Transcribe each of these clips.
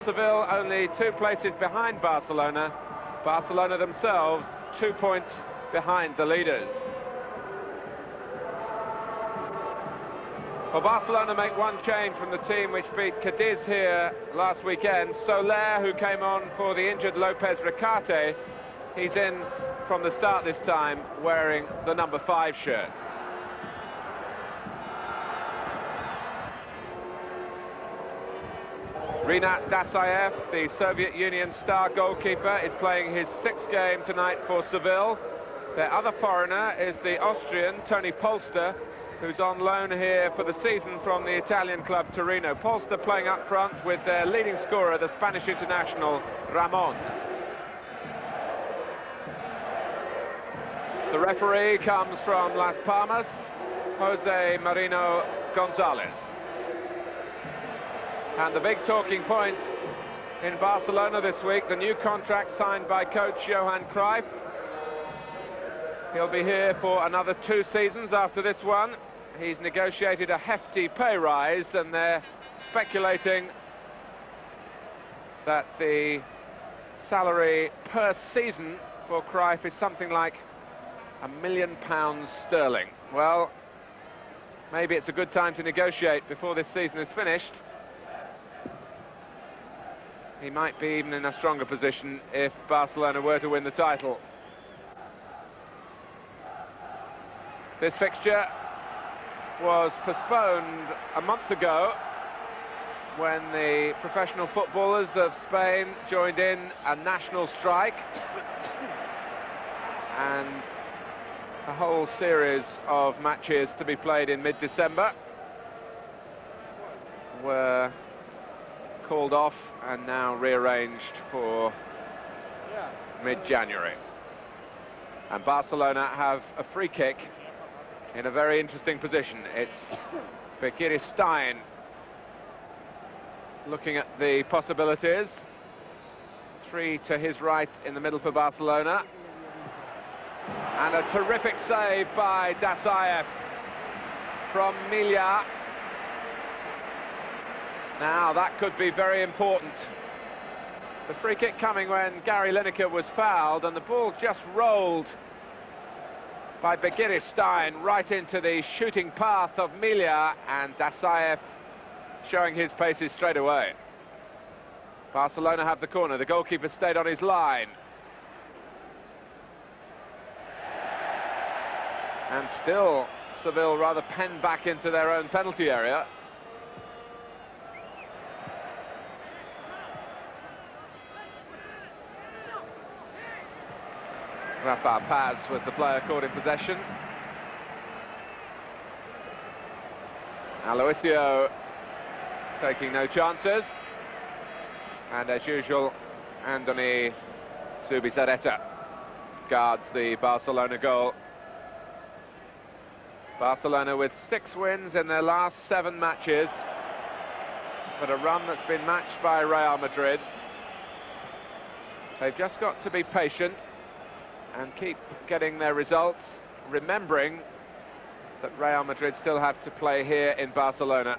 Seville only 2 places behind Barcelona. Barcelona themselves 2 points behind the leaders. Well, Barcelona make one change from the team which beat Cadiz here last weekend. Soler, who came on for the injured Lopez Ricarte, he's in from the start this time wearing the number 5 shirt. Rinat Dasaev, the Soviet Union star goalkeeper, is playing his 6th game tonight for Seville. Their other foreigner is the Austrian Toni Polster, who's on loan here for the season from the Italian club Torino. Polster playing up front with their leading scorer, the Spanish international Ramon. The referee comes from Las Palmas, Jose Marino Gonzalez. And the big talking point in Barcelona this week, the new contract signed by coach Johan Cruyff. He'll be here for another 2 seasons after this one. He's negotiated a hefty pay rise, and they're speculating that the salary per season for Cruyff is something like £1 million sterling. Well, maybe it's a good time to negotiate before this season is finished. He might be even in a stronger position if Barcelona were to win the title. This fixture was postponed a month ago when the professional footballers of Spain joined in a national strike, and a whole series of matches to be played in mid-December were called off and now rearranged for mid-January. And Barcelona have a free kick in a very interesting position. It's Bekir Stein looking at the possibilities. 3 to his right in the middle for Barcelona. And a terrific save by Dasaev from Milja. Now that could be very important. The free kick coming when Gary Lineker was fouled, and the ball just rolled by Bekir Stein right into the shooting path of Milja, and Dasaev showing his paces straight away. Barcelona have the corner. The goalkeeper stayed on his line. And still Seville rather penned back into their own penalty area. Rafa Paz was the player caught in possession. Aloisio taking no chances. And as usual, Andoni Zubizarreta guards the Barcelona goal. Barcelona with 6 wins in their last 7 matches, but a run that's been matched by Real Madrid. They've just got to be patient and keep getting their results, remembering that Real Madrid still have to play here in Barcelona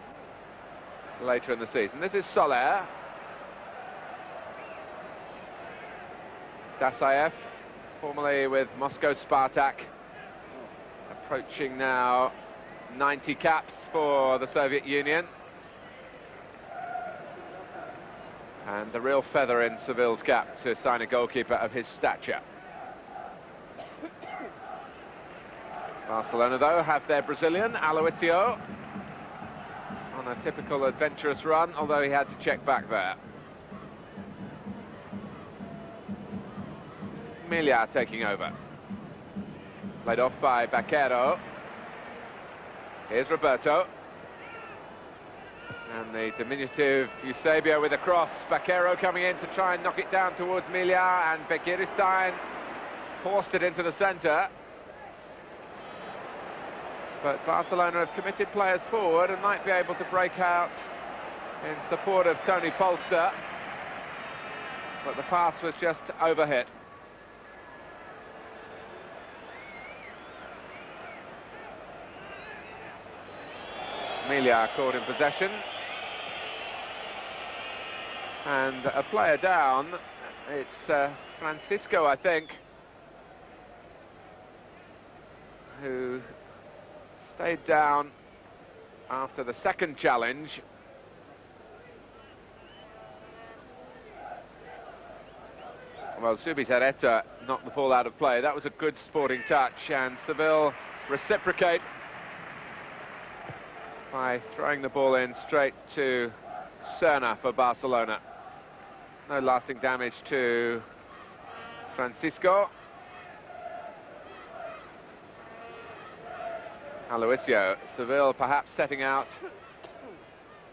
later in the season. This is Soler. Dasaev, formerly with Moscow Spartak, approaching now 90 caps for the Soviet Union. And the real feather in Seville's cap to sign a goalkeeper of his stature. Barcelona, though, have their Brazilian, Aloisio, on a typical adventurous run, although he had to check back there. Milja taking over. Played off by Baquero. Here's Roberto. And the diminutive Eusebio with a cross. Baquero coming in to try and knock it down towards Milja, and Bekir Stein forced it into the centre. But Barcelona have committed players forward and might be able to break out in support of Toni Polster. But the pass was just overhit. Milja caught in possession. And a player down, it's Francisco, I think, who stayed down after the second challenge. Well, Zubizarreta knocked the ball out of play. That was a good sporting touch, and Seville reciprocate by throwing the ball in straight to Serna for Barcelona. No lasting damage to Francisco. Aloisio, Seville perhaps setting out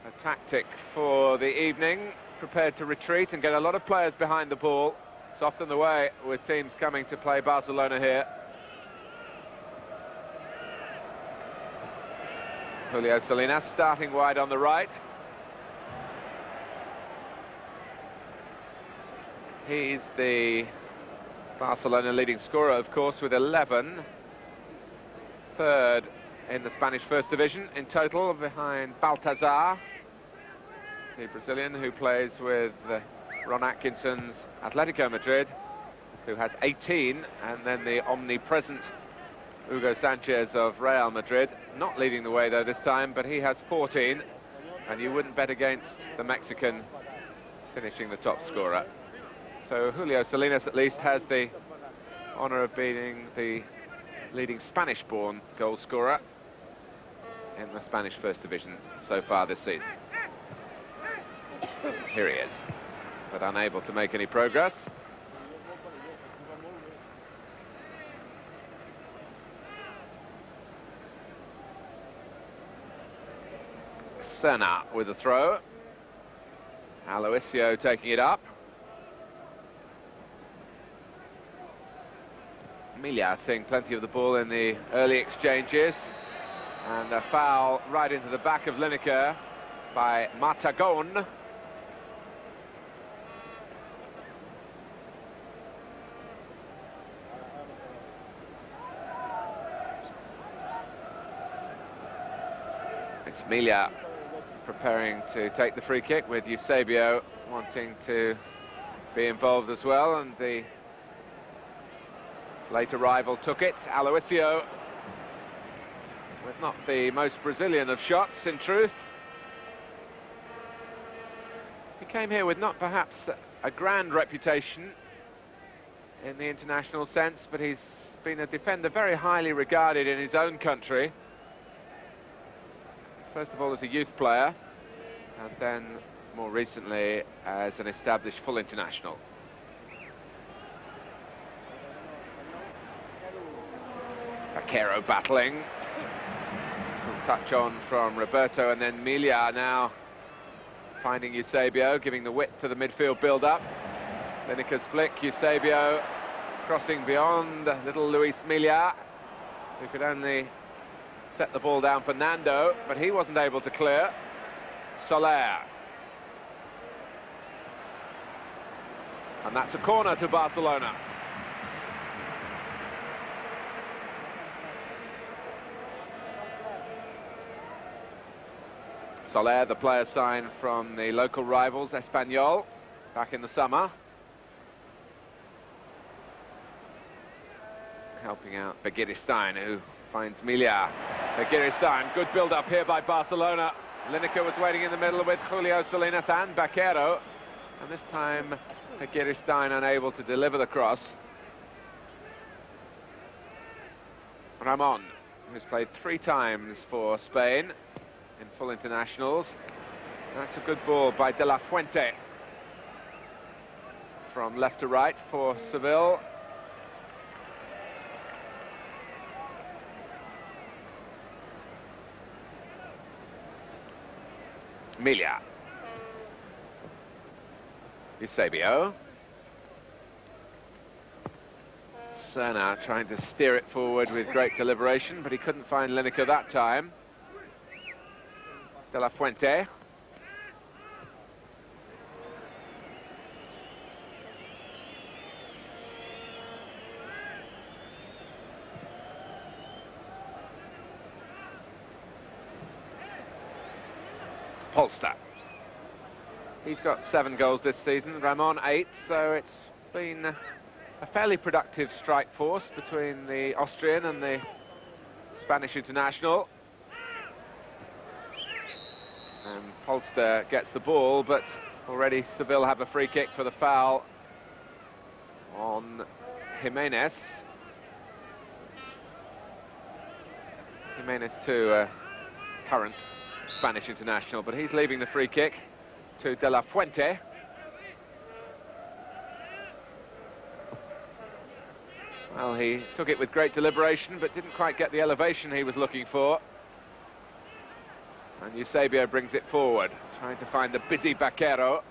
a tactic for the evening, prepared to retreat and get a lot of players behind the ball. It's often the way with teams coming to play Barcelona here. Julio Salinas starting wide on the right. He's the Barcelona leading scorer, of course, with 11. Third in the Spanish First Division in total, behind Baltazar, the Brazilian who plays with Ron Atkinson's Atletico Madrid, who has 18, and then the omnipresent Hugo Sanchez of Real Madrid, not leading the way though this time, but he has 14, and you wouldn't bet against the Mexican finishing the top scorer. So Julio Salinas at least has the honour of being the leading Spanish-born goal scorer in the Spanish First Division so far this season. Here he is, but unable to make any progress. Serna with a throw. Aloisio taking it up. Emilia seeing plenty of the ball in the early exchanges, and a foul right into the back of Lineker by Matagon. It's Emilia preparing to take the free kick, with Eusebio wanting to be involved as well, and the late arrival took it. Aloisio, with not the most Brazilian of shots, in truth. He came here with not perhaps a grand reputation in the international sense, but he's been a defender very highly regarded in his own country. First of all as a youth player, and then more recently as an established full international. Vaquero battling. Some touch on from Roberto, and then Emilia now finding Eusebio, giving the width to the midfield build-up. Lineker's flick, Eusebio crossing beyond little Luis Emilia, who could only set the ball down for Nando, but he wasn't able to clear. Soler. And that's a corner to Barcelona. Soler, the player signed from the local rivals, Espanyol, back in the summer. Helping out Begiristain, who finds Emilia. Begiristain, good build-up here by Barcelona. Lineker was waiting in the middle with Julio Salinas and Vaquero, and this time Begiristain unable to deliver the cross. Ramon, who's played 3 times for Spain in full internationals. That's a good ball by De La Fuente. From left to right for Seville. Emilia. Eusebio. Serna trying to steer it forward with great deliberation, but he couldn't find Lineker that time. De La Fuente. Polster. He's got 7 goals this season, Ramon 8, so it's been a fairly productive strike force between the Austrian and the Spanish international. And Polster gets the ball, but already Seville have a free kick for the foul on Jimenez. Jimenez too, current Spanish international, but he's leaving the free kick to De La Fuente. Well, he took it with great deliberation, but didn't quite get the elevation he was looking for. And Eusebio brings it forward, trying to find the busy Baquero.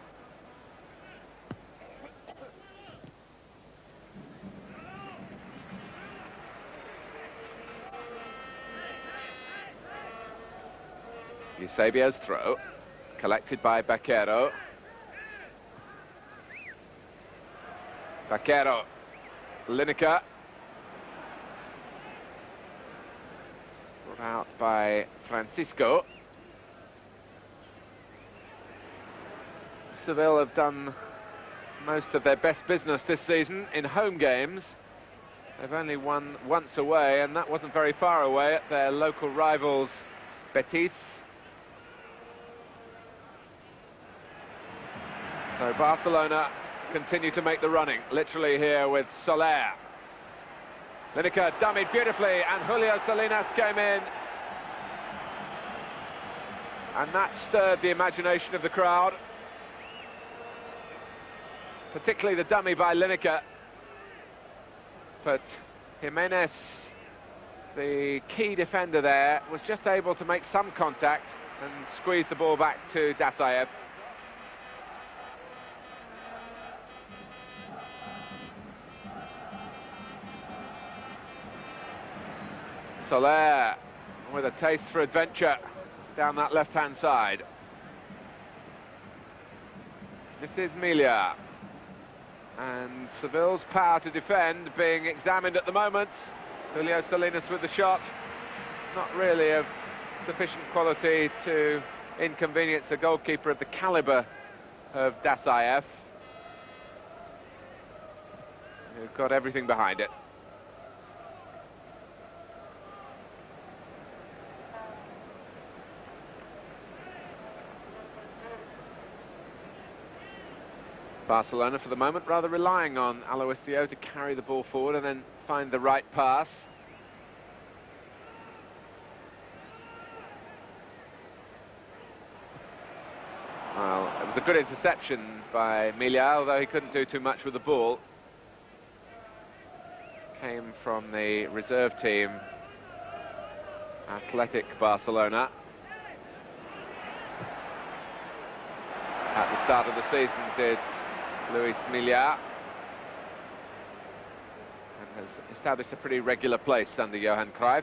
Eusebio's throw, collected by Baquero. Baquero, Lineker. Brought out by Francisco. Seville have done most of their best business this season in home games. They've only won once away, and that wasn't very far away at their local rivals, Betis. So Barcelona continue to make the running, literally here with Soler. Lineker dummied beautifully, and Julio Salinas came in. And that stirred the imagination of the crowd. Particularly the dummy by Lineker. But Jimenez, the key defender there, was just able to make some contact and squeeze the ball back to Dasaev. Soler with a taste for adventure down that left-hand side. This is Milia. And Seville's power to defend being examined at the moment. Julio Salinas with the shot. Not really of sufficient quality to inconvenience a goalkeeper of the calibre of Dasaev, who's got everything behind it. Barcelona, for the moment, rather relying on Aloisio to carry the ball forward and then find the right pass. Well, it was a good interception by Milia, although he couldn't do too much with the ball. Came from the reserve team, Athletic Barcelona. At the start of the season did Luis Milia, and has established a pretty regular place under Johan Cruyff.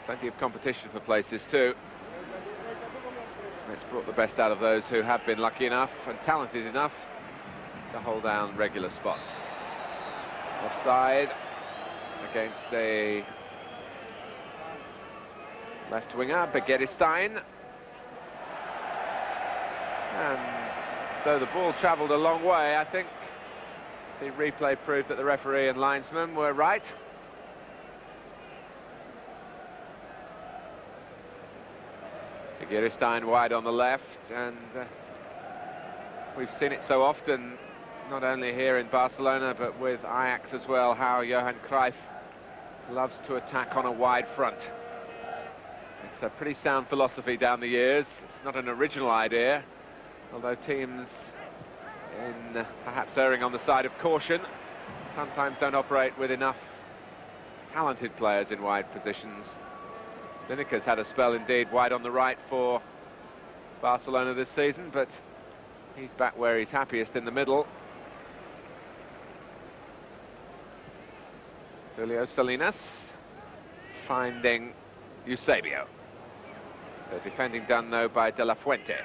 Plenty of competition for places too. And it's brought the best out of those who have been lucky enough and talented enough to hold down regular spots. Offside against a left winger, Begiristain. And though the ball travelled a long way, I think the replay proved that the referee and linesman were right. Begiristain wide on the left, and we've seen it so often, not only here in Barcelona, but with Ajax as well, how Johan Cruyff loves to attack on a wide front. It's a pretty sound philosophy down the years. It's not an original idea, although teams, in perhaps erring on the side of caution, sometimes don't operate with enough talented players in wide positions. Lineker's had a spell indeed wide on the right for Barcelona this season, but he's back where he's happiest, in the middle. Julio Salinas finding Eusebio. The defending done though by De La Fuente.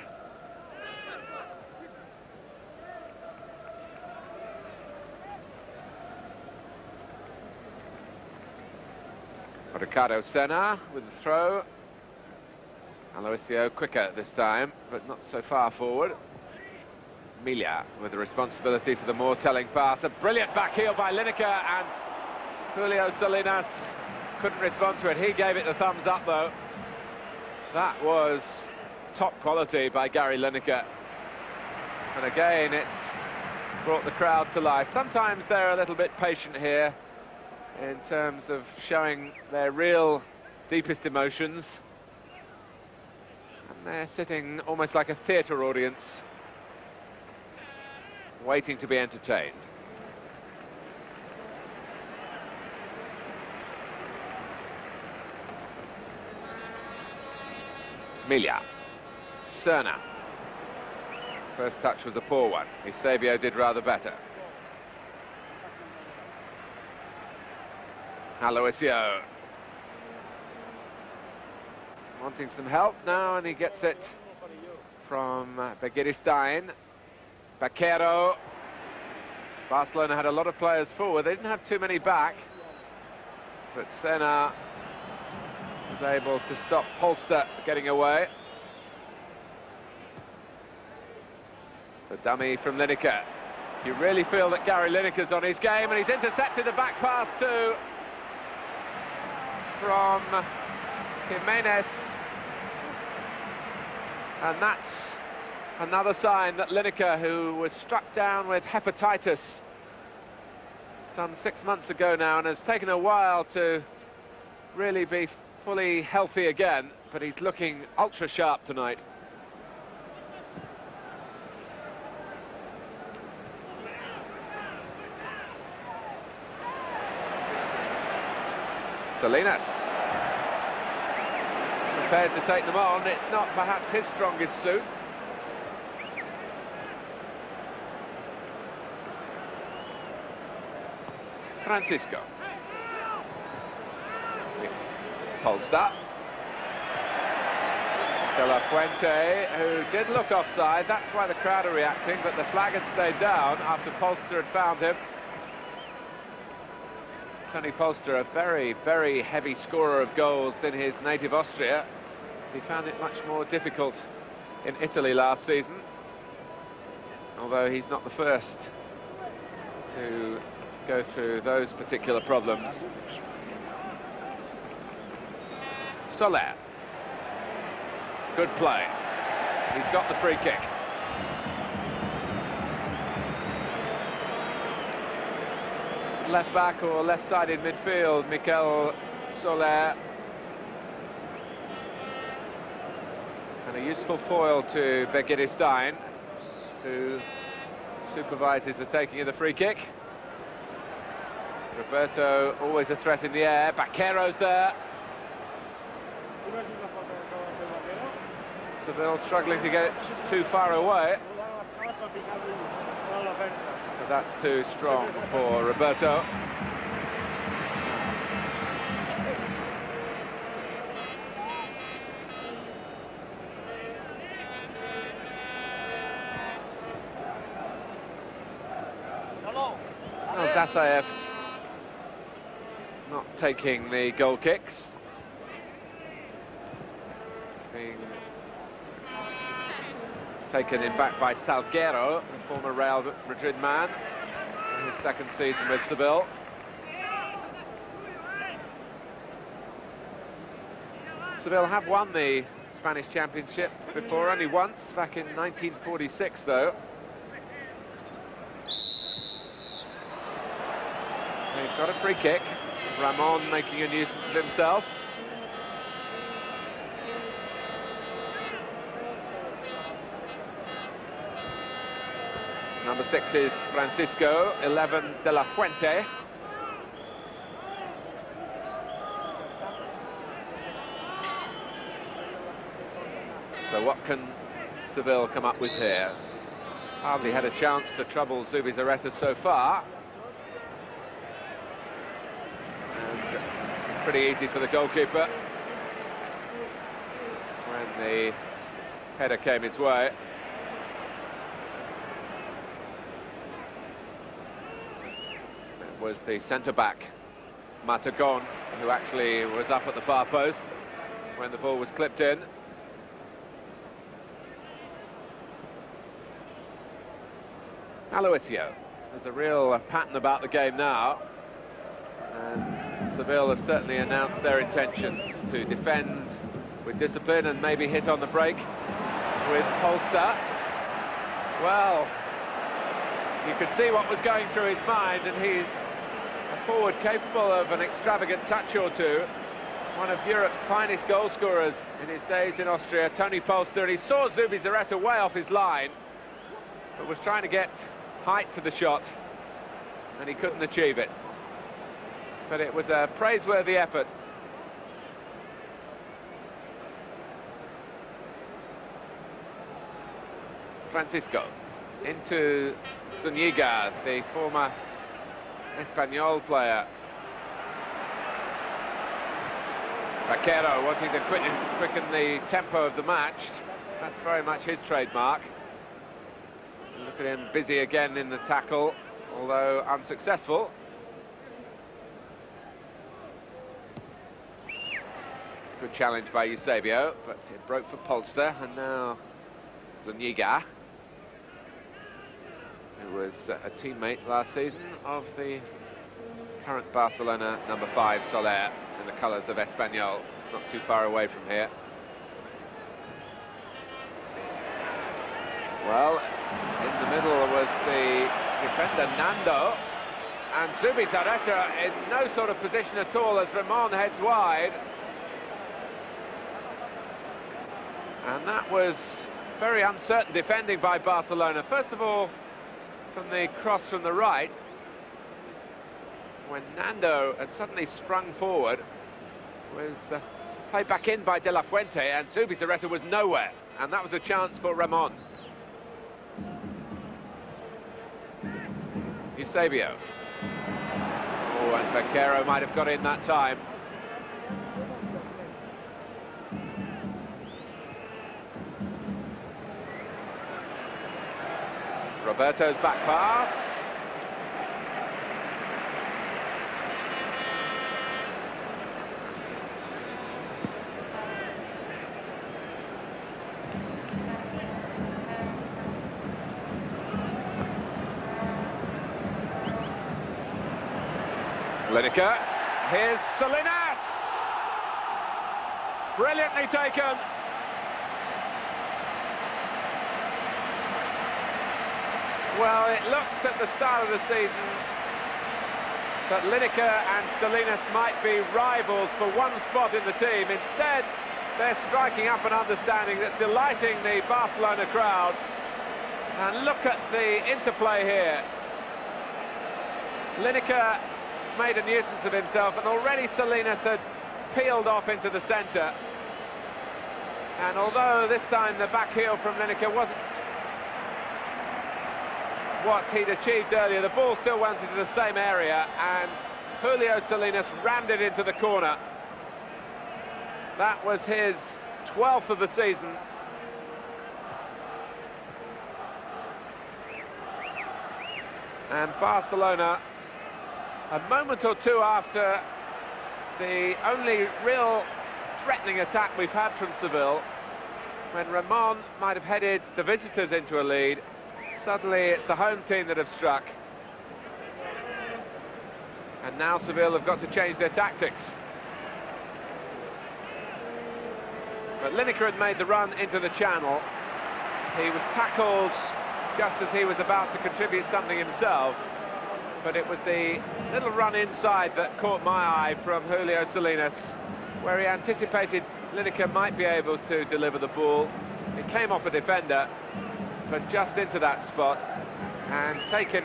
Ricardo Senna with the throw. Aloisio quicker this time, but not so far forward. Milia with the responsibility for the more telling pass. A brilliant back heel by Lineker, and Julio Salinas couldn't respond to it. He gave it the thumbs up, though. That was top quality by Gary Lineker. And again, it's brought the crowd to life. Sometimes they're a little bit patient here in terms of showing their real deepest emotions. And they're sitting almost like a theatre audience, waiting to be entertained. Milia, Serna. First touch was a poor one. Eusebio did rather better. Aloisio wanting some help now, and he gets it from Begiristain. Baquero. Barcelona had a lot of players forward. They didn't have too many back, but Senna was able to stop Holster getting away. The dummy from Lineker. You really feel that Gary Lineker's on his game, and he's intercepted a back pass too from Jimenez. And that's another sign that Lineker, who was struck down with hepatitis some 6 months ago now, and has taken a while to really be fully healthy again, but he's looking ultra sharp tonight. Salinas prepared to take them on. It's not perhaps his strongest suit. Francisco. Polster. De La Fuente, who did look offside. That's why the crowd are reacting, but the flag had stayed down after Polster had found him. Tony Polster, a very, very heavy scorer of goals in his native Austria. He found it much more difficult in Italy last season, although he's not the first to go through those particular problems. Soler. Good play. He's got the free kick. Left back or left-sided midfield, Mikel Soler. And a useful foil to Begiristain, who supervises the taking of the free kick. Roberto always a threat in the air. Baquero's there. Seville struggling to get it too far away. But that's too strong for Roberto. Well, Dasaev not taking the goal kicks. Being taken in back by Salguero, the former Real Madrid man, in his second season with Seville. Seville have won the Spanish Championship before, only once, back in 1946 though. They've got a free kick. Ramon making a nuisance of himself. Number 6 is Francisco, 11 De La Fuente. So what can Seville come up with here? Hardly had a chance to trouble Zubizarreta so far. And it's pretty easy for the goalkeeper when the header came his way. Was the centre-back, Matagon, who actually was up at the far post when the ball was clipped in. Aloisio. There's a real pattern about the game now, and Seville have certainly announced their intentions to defend with discipline and maybe hit on the break with Polster. Well, you could see what was going through his mind, and he's a forward capable of an extravagant touch or two. One of Europe's finest goal scorers in his days in Austria, Tony Polster, and he saw Zubizarreta way off his line, but was trying to get height to the shot, and he couldn't achieve it. But it was a praiseworthy effort. Francisco into Zuniga, the former Espanyol player. Vaquero wanting to quicken the tempo of the match. That's very much his trademark. Look at him busy again in the tackle, although unsuccessful. Good challenge by Eusebio, but it broke for Polster, and now Zuniga, who was a teammate last season of the current Barcelona number 5, Soler, in the colours of Espanyol, not too far away from here. Well, in the middle was the defender Nando, and Zubizarreta in no sort of position at all as Ramon heads wide. And that was very uncertain defending by Barcelona. First of all, from the cross from the right, when Nando had suddenly sprung forward, was played back in by De La Fuente, and Zubizarreta was nowhere, and that was a chance for Ramon. Eusebio. Oh, and Vaquero might have got in that time. Roberto's back pass. Lineker, here's Salinas! Brilliantly taken! Well, it looked at the start of the season that Lineker and Salinas might be rivals for one spot in the team. Instead, they're striking up an understanding that's delighting the Barcelona crowd. And look at the interplay here. Lineker made a nuisance of himself, and already Salinas had peeled off into the centre. And although this time the back heel from Lineker wasn't what he'd achieved earlier, the ball still went into the same area, and Julio Salinas rammed it into the corner. That was his 12th of the season. And Barcelona, a moment or two after the only real threatening attack we've had from Seville, when Ramon might have headed the visitors into a lead, suddenly it's the home team that have struck. And now Seville have got to change their tactics. But Lineker had made the run into the channel. He was tackled just as he was about to contribute something himself. But it was the little run inside that caught my eye from Julio Salinas, where he anticipated Lineker might be able to deliver the ball. It came off a defender, but just into that spot, and taken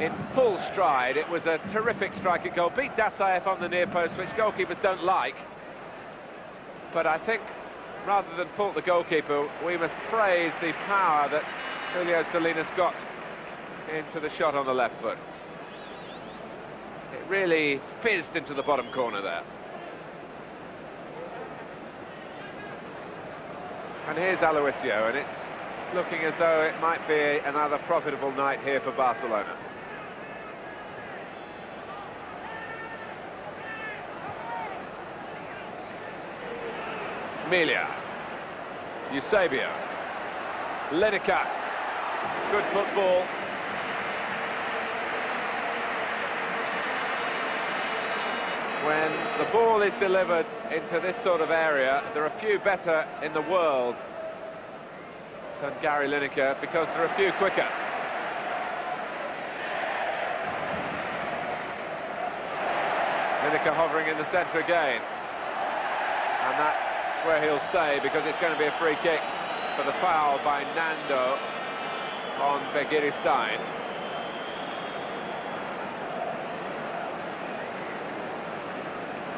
in full stride. It was a terrific strike at goal. Beat Dasaev on the near post, which goalkeepers don't like. But I think, rather than fault the goalkeeper, we must praise the power that Julio Salinas got into the shot on the left foot. It really fizzed into the bottom corner there. And here's Aloisio, and it's looking as though it might be another profitable night here for Barcelona. Emilia, Eusebio, Lineker, good football, When the ball is delivered into this sort of area, there are few better in the world than Gary Lineker, because there are few quicker. Lineker hovering in the centre again, and that's where he'll stay, because it's going to be a free kick for the foul by Nando on Begiristain.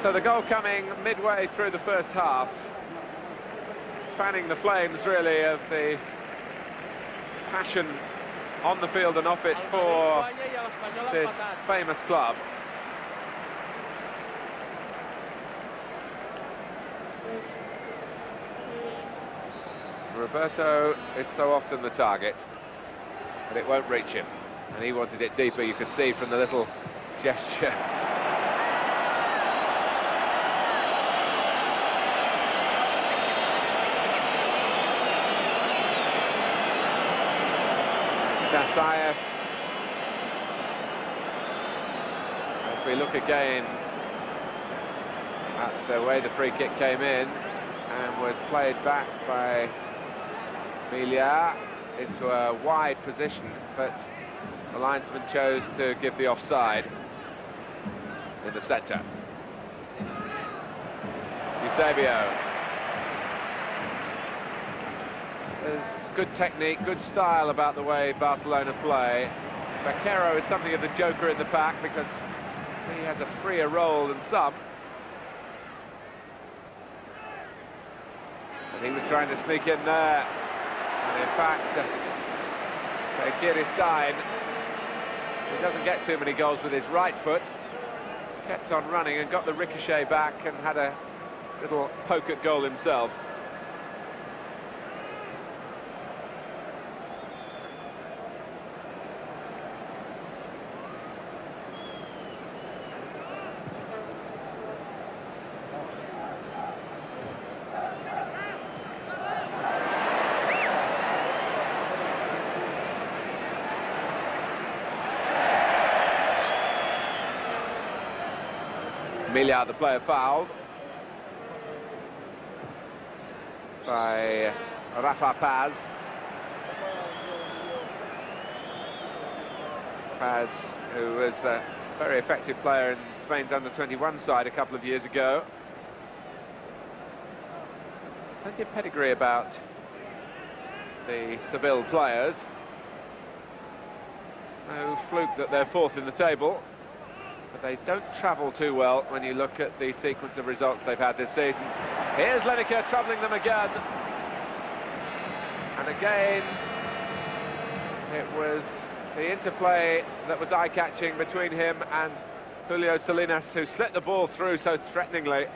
So the goal coming midway through the first half, fanning the flames really of the passion on the field and off it for this famous club. Roberto is so often the target, but it won't reach him, and he wanted it deeper. You could see from the little gesture. Dasaev, as we look again at the way the free kick came in and was played back by Milia into a wide position, but the linesman chose to give the offside in the centre. Eusebio. There's good technique, good style about the way Barcelona play. Vaquero is something of the joker in the pack, because he has a freer role than some. And he was trying to sneak in there. And in fact, Begiristain, he doesn't get too many goals with his right foot, kept on running and got the ricochet back and had a little poke at goal himself. Milia, the player, fouled by Rafa Paz. Paz, who was a very effective player in Spain's under-21 side a couple of years ago. Plenty of pedigree about the Seville players. It's no fluke that they're fourth in the table. But they don't travel too well when you look at the sequence of results they've had this season. Here's Lineker troubling them again. And again, it was the interplay that was eye-catching between him and Julio Salinas, who slit the ball through so threateningly.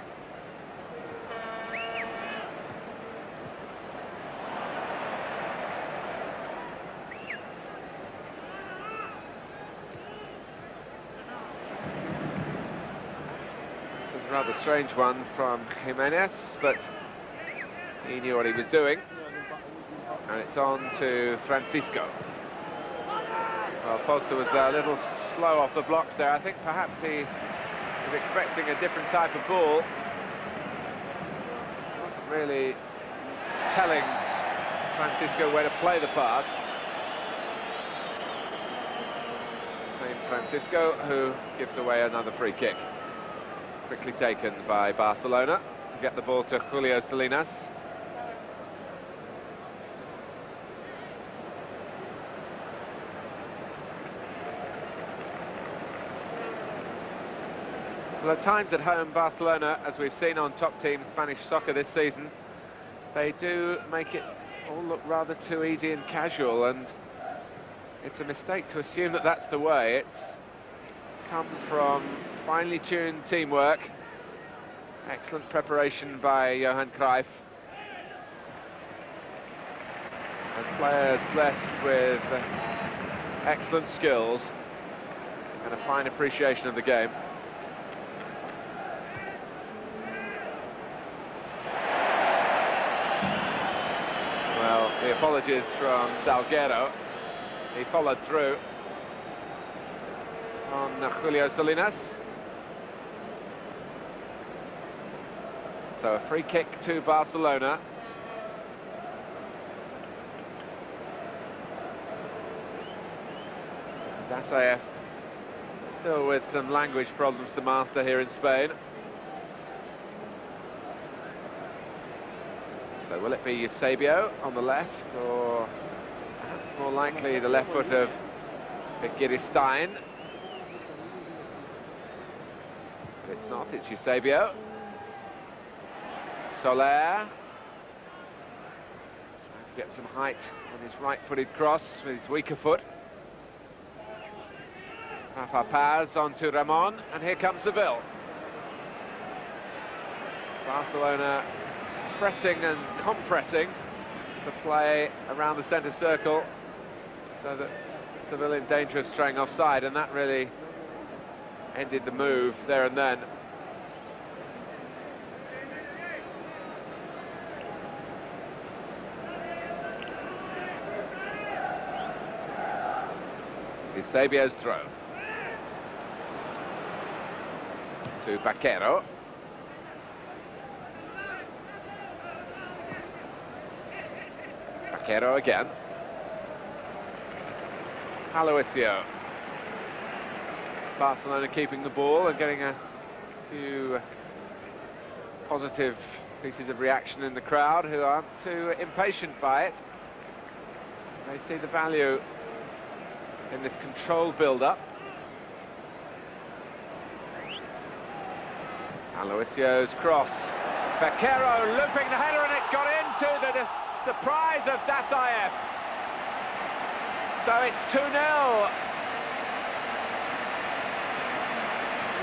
Rather strange one from Jimenez, but he knew what he was doing. And it's on to Francisco. Well, Foster was a little slow off the blocks there. I think perhaps he was expecting a different type of ball. Wasn't really telling Francisco where to play the pass. Same Francisco, who gives away another free kick. Quickly taken by Barcelona to get the ball to Julio Salinas. Well, at times at home, Barcelona, as we've seen on top team Spanish soccer this season, they do make it all look rather too easy and casual, and it's a mistake to assume that that's the way. It's come from finely tuned teamwork, excellent preparation by Johan Cruyff, and players blessed with excellent skills and a fine appreciation of the game. Well, the apologies from Salguero. He followed through on Julio Salinas. So a free kick to Barcelona. Dasaev still with some language problems to master here in Spain. So will it be Eusebio on the left, or perhaps more likely the left foot of Stein? But it's not, it's Eusebio. Soler. Trying to get some height on his right-footed cross with his weaker foot. Rafa Paz onto Ramon, and here comes Seville. Barcelona pressing and compressing the play around the centre circle, so that Seville in danger of straying offside, and that really ended the move there and then. Eusebio's throw to Baquero. Baquero again. Aloisio. Barcelona keeping the ball and getting a few positive pieces of reaction in the crowd, who aren't too impatient by it. They see the value in this controlled build-up. Aloisio's cross. Baquero looping the header, and it's got into the surprise of Dasaev. So it's 2-0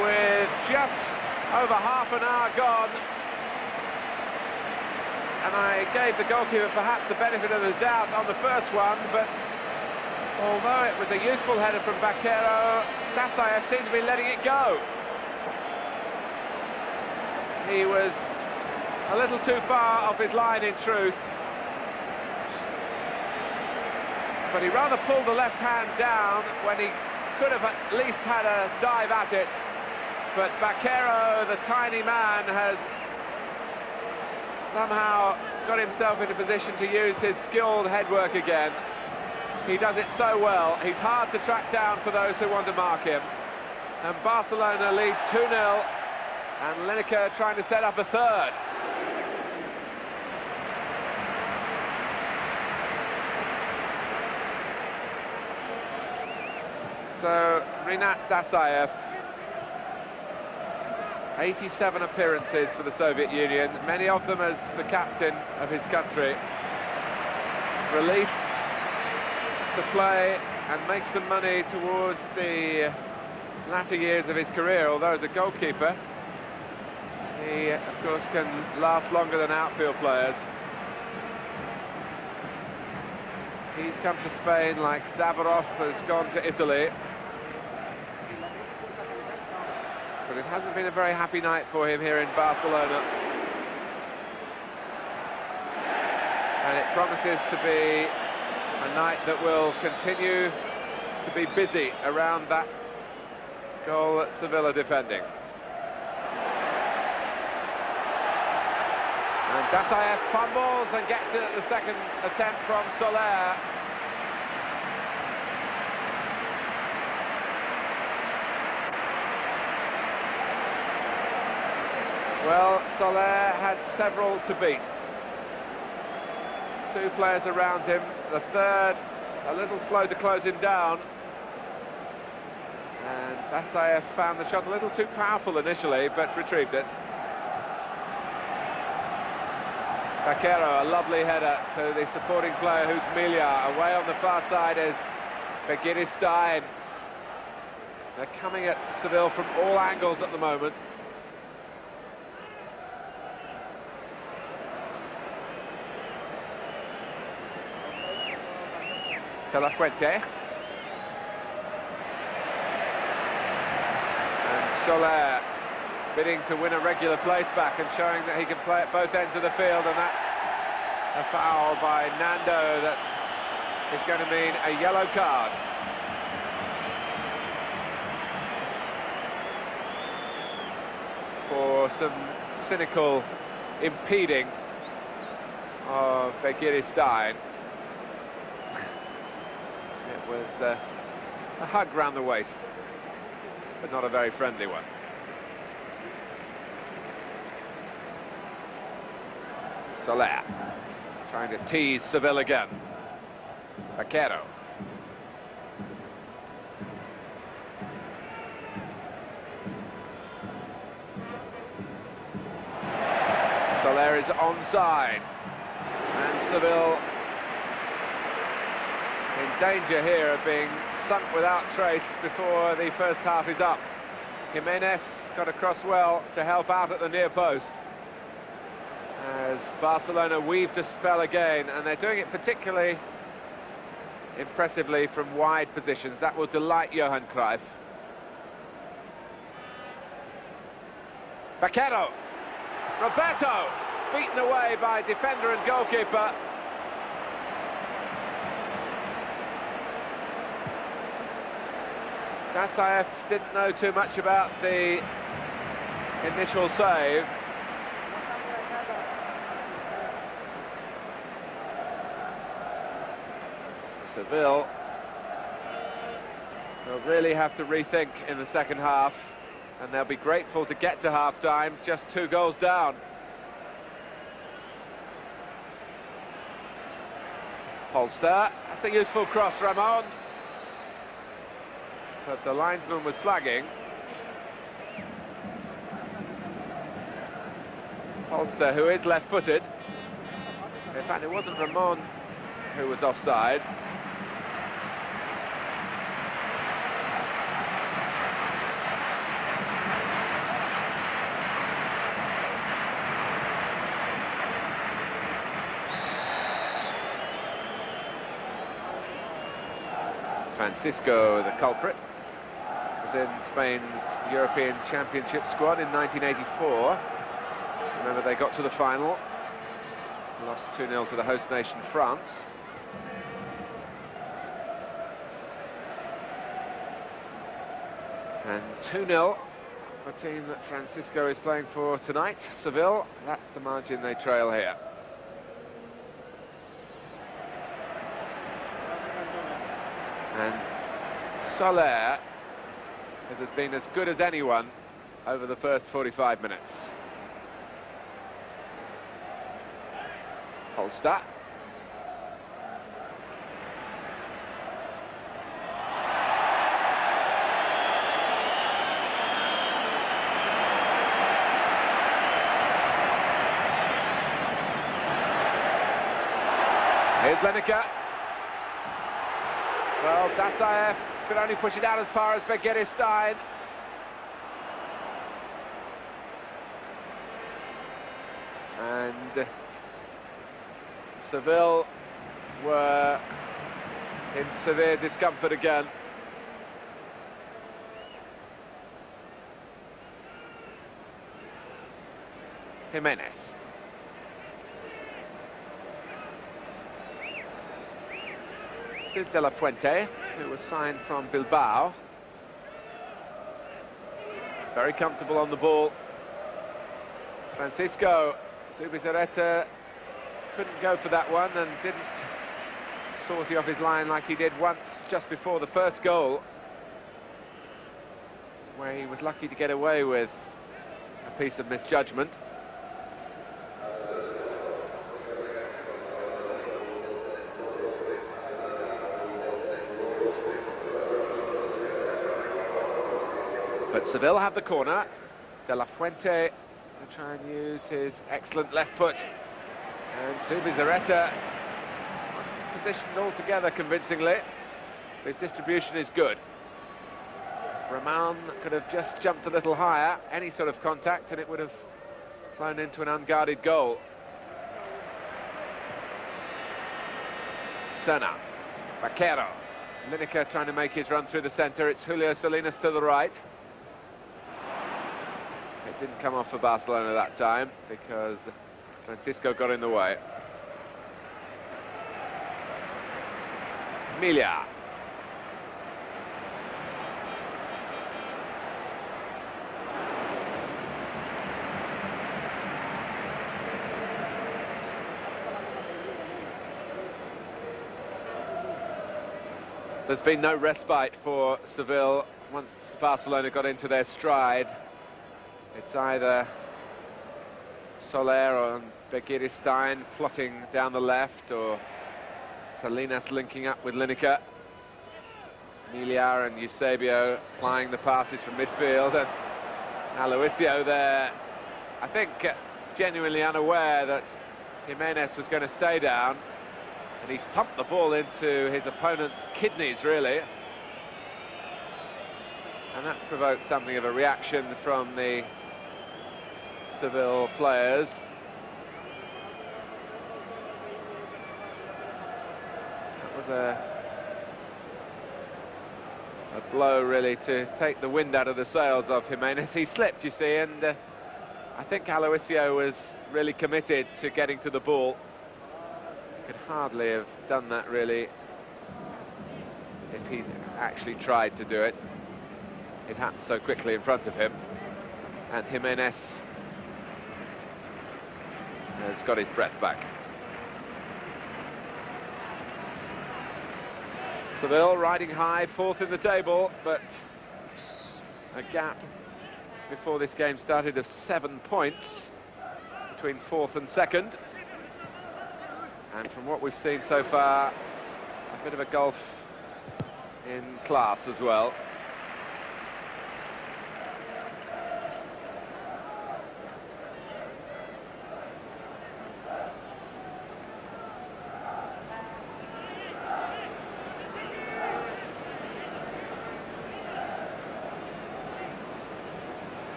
with just over half an hour gone. And I gave the goalkeeper perhaps the benefit of the doubt on the first one, but although it was a useful header from Baquero, Dasaev seemed to be letting it go. He was a little too far off his line, in truth. But he rather pulled the left hand down when he could have at least had a dive at it. But Baquero, the tiny man, has somehow got himself in a position to use his skilled headwork again. He does it so well. He's hard to track down for those who want to mark him. And Barcelona lead 2-0, and Lineker trying to set up a third. So Rinat Dasaev, 87 appearances for the Soviet Union, many of them as the captain of his country. Released to play and make some money towards the latter years of his career, although as a goalkeeper he of course can last longer than outfield players. He's come to Spain like Zavarov has gone to Italy, but it hasn't been a very happy night for him here in Barcelona, and it promises to be a night that will continue to be busy around that goal that Sevilla defending. And Dasaev fumbles and gets it at the second attempt from Soler. Well, Soler had several to beat. Two players around him, the third a little slow to close him down. And Dasaev found the shot a little too powerful initially, but retrieved it. Baquero, a lovely header to the supporting player who's Milia. Away on the far side is Stein. They're coming at Seville from all angles at the moment. De La Fuente. And Soler bidding to win a regular place back and showing that he can play at both ends of the field, and that's a foul by Nando that is going to mean a yellow card. For some cynical impeding of Begiri Stein. It was a hug round the waist, but not a very friendly one. Soler trying to tease Seville again. Vaquero. Soler is onside, and Seville in danger here of being sunk without trace before the first half is up. Jimenez got across well to help out at the near post, as Barcelona weave to spell again, and they're doing it particularly impressively from wide positions. That will delight Johan Cruyff. Vaquero. Roberto, beaten away by defender and goalkeeper. Dasaev didn't know too much about the initial save. Seville will really have to rethink in the second half, and they'll be grateful to get to half-time just 2 goals down. Polster, that's a useful cross, Ramon. But the linesman was flagging. Polster, who is left-footed. In fact, it wasn't Ramon who was offside. Francisco, the culprit, was in Spain's European Championship squad in 1984. Remember, they got to the final, lost 2-0 to the host nation, France. And 2-0, the team that Francisco is playing for tonight, Seville. That's the margin they trail here. And Soler has been as good as anyone over the first 45 minutes. Polster. Here's Lineker. Well, Dasaev could only push it out as far as Begiri Stein. And Seville were in severe discomfort again. Jimenez. This is De La Fuente, who was signed from Bilbao. Very comfortable on the ball. Francisco. Zubizarreta couldn't go for that one and didn't sortie off his line like he did once just before the first goal, where he was lucky to get away with a piece of misjudgment. But Seville have the corner. De La Fuente will try and use his excellent left foot. And Zubizarreta positioned altogether convincingly. His distribution is good. Ramon could have just jumped a little higher, any sort of contact, and it would have flown into an unguarded goal. Senna. Vaquero. Lineker trying to make his run through the centre. It's Julio Salinas to the right. It didn't come off for Barcelona that time because Francisco got in the way. Milia. There's been no respite for Seville once Barcelona got into their stride. It's either Soler or Begiristain plotting down the left, or Salinas linking up with Lineker. Miliar and Eusebio applying the passes from midfield, and Aloisio there, I think, genuinely unaware that Jimenez was going to stay down, and he thumped the ball into his opponent's kidneys, really. And that's provoked something of a reaction from the Seville players. That was a blow, really, to take the wind out of the sails of Jimenez. He slipped, you see, and I think Aloisio was really committed to getting to the ball. Could hardly have done that, really, if he actually tried to do it. It happened so quickly in front of him, and Jimenez has got his breath back. Seville riding high, fourth in the table, but a gap before this game started of 7 points between fourth and second. And from what we've seen so far, a bit of a gulf in class as well.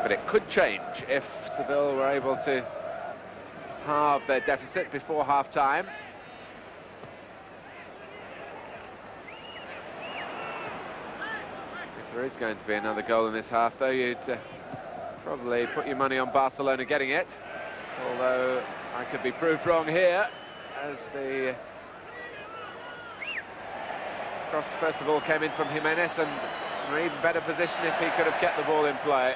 But it could change if Seville were able to halve their deficit before half-time. If there is going to be another goal in this half, though, you'd probably put your money on Barcelona getting it, although I could be proved wrong here, as the cross first of all came in from Jimenez, and in an even better position if he could have kept the ball in play.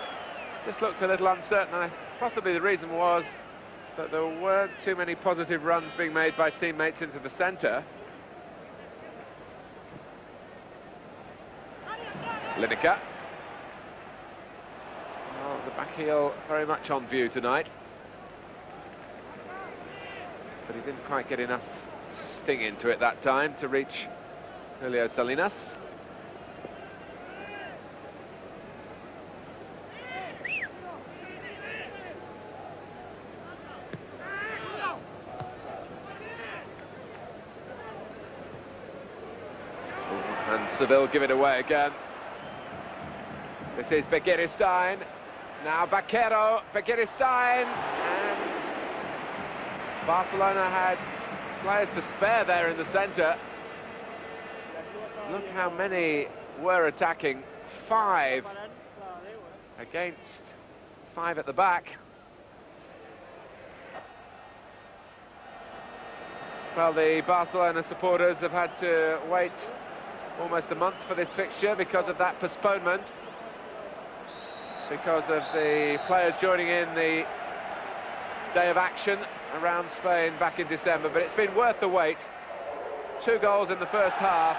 Just looked a little uncertain. Possibly the reason was that there weren't too many positive runs being made by teammates into the centre. Lineker. Well, the back heel very much on view tonight, but he didn't quite get enough sting into it that time to reach Julio Salinas. And Seville give it away again. This is Begiristain. Now Vaquero, Begiristain, and Barcelona had players to spare there in the centre. Look how many were attacking. 5 against 5 at the back. Well, the Barcelona supporters have had to wait almost a month for this fixture because of that postponement, because of the players joining in the day of action around Spain back in December. But it's been worth the wait. 2 goals in the first half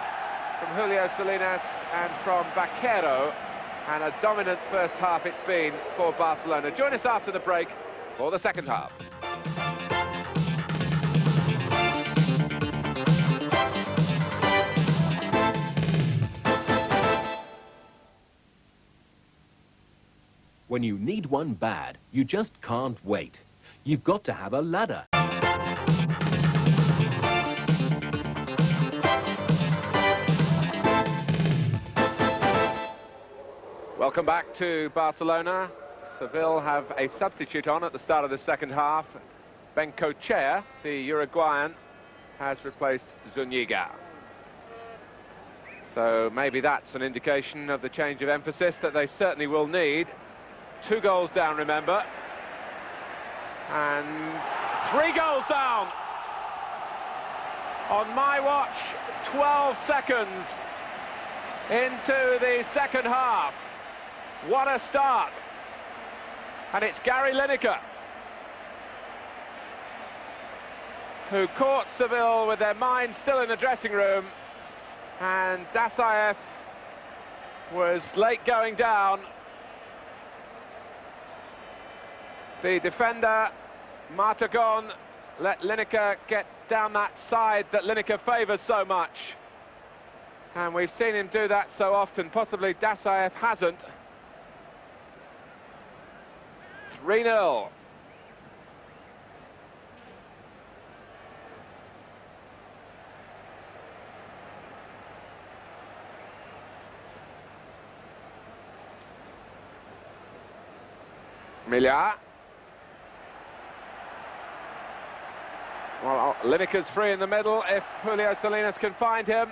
from Julio Salinas and from Vaquero, and a dominant first half it's been for Barcelona. Join us after the break for the second half. When you need one bad, you just can't wait. You've got to have a ladder. Welcome back to Barcelona. Seville have a substitute on at the start of the second half. Bengoechea, the Uruguayan, has replaced Zuniga. So maybe that's an indication of the change of emphasis that they certainly will need. 2 goals down, remember, and 3 goals down. On my watch, 12 seconds into the second half. What a start. And it's Gary Lineker who caught Seville with their minds still in the dressing room And Dasaev was late going down. The defender, Martagon, let Lineker get down that side that Lineker favours so much. And we've seen him do that so often, possibly Dasaev hasn't. 3-0. Millar. Well, Lineker's free in the middle if Julio Salinas can find him.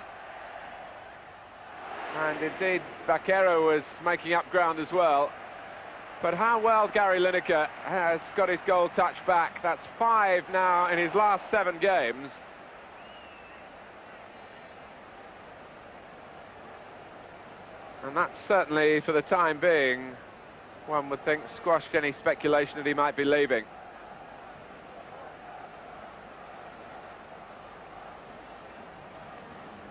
And indeed, Baquero was making up ground as well. But how well Gary Lineker has got his goal touch back. That's 5 now in his last 7 games. And that's certainly, for the time being, one would think, squashed any speculation that he might be leaving.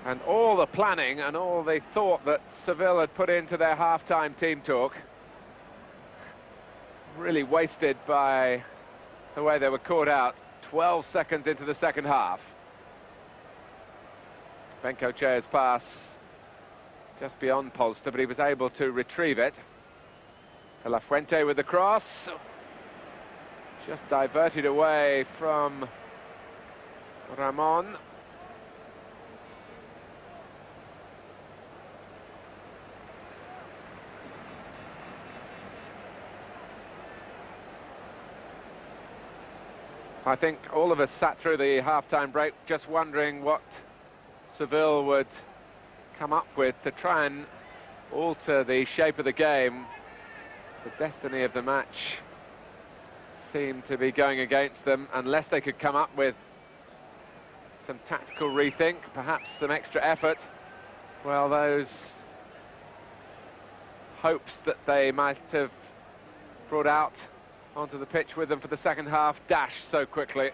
And all the planning and all the thought that Seville had put into their half-time team talk really wasted by the way they were caught out 12 seconds into the second half. Benkochea's pass just beyond Polster, but he was able to retrieve it. De La Fuente with the cross. Just diverted away from Ramon. I think all of us sat through the half-time break just wondering what Seville would come up with to try and alter the shape of the game. The destiny of the match seemed to be going against them unless they could come up with some tactical rethink, perhaps some extra effort. Well, those hopes that they might have brought out onto the pitch with them for the second half dashed so quickly.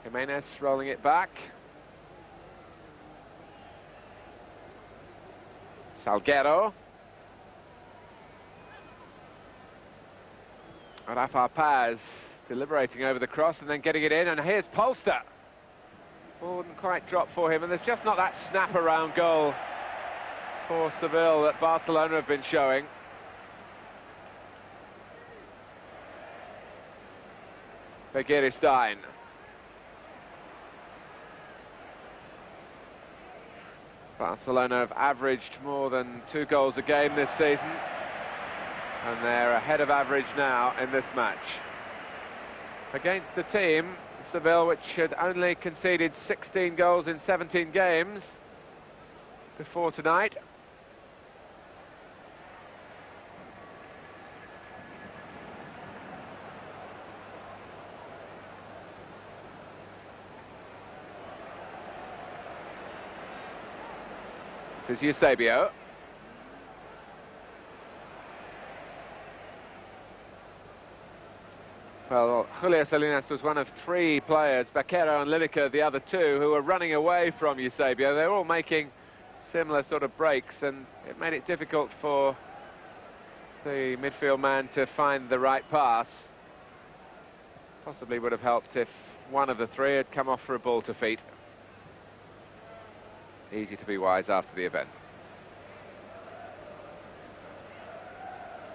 Jimenez rolling it back. Salguero. Rafa Paz deliberating over the cross and then getting it in, and here's Polster. Ball wouldn't quite drop for him, and there's just not that snap around goal for Seville that Barcelona have been showing. Stein. Barcelona have averaged more than 2 goals a game this season, and they're ahead of average now in this match. Against the team, Seville, which had only conceded 16 goals in 17 games before tonight. This is Eusebio. Well, Julio Salinas was one of 3 players, Baquero and Lineker, the other 2, who were running away from Eusebio. They were all making similar sort of breaks, and it made it difficult for the midfield man to find the right pass. Possibly would have helped if one of the 3 had come off for a ball to feet. Easy to be wise after the event.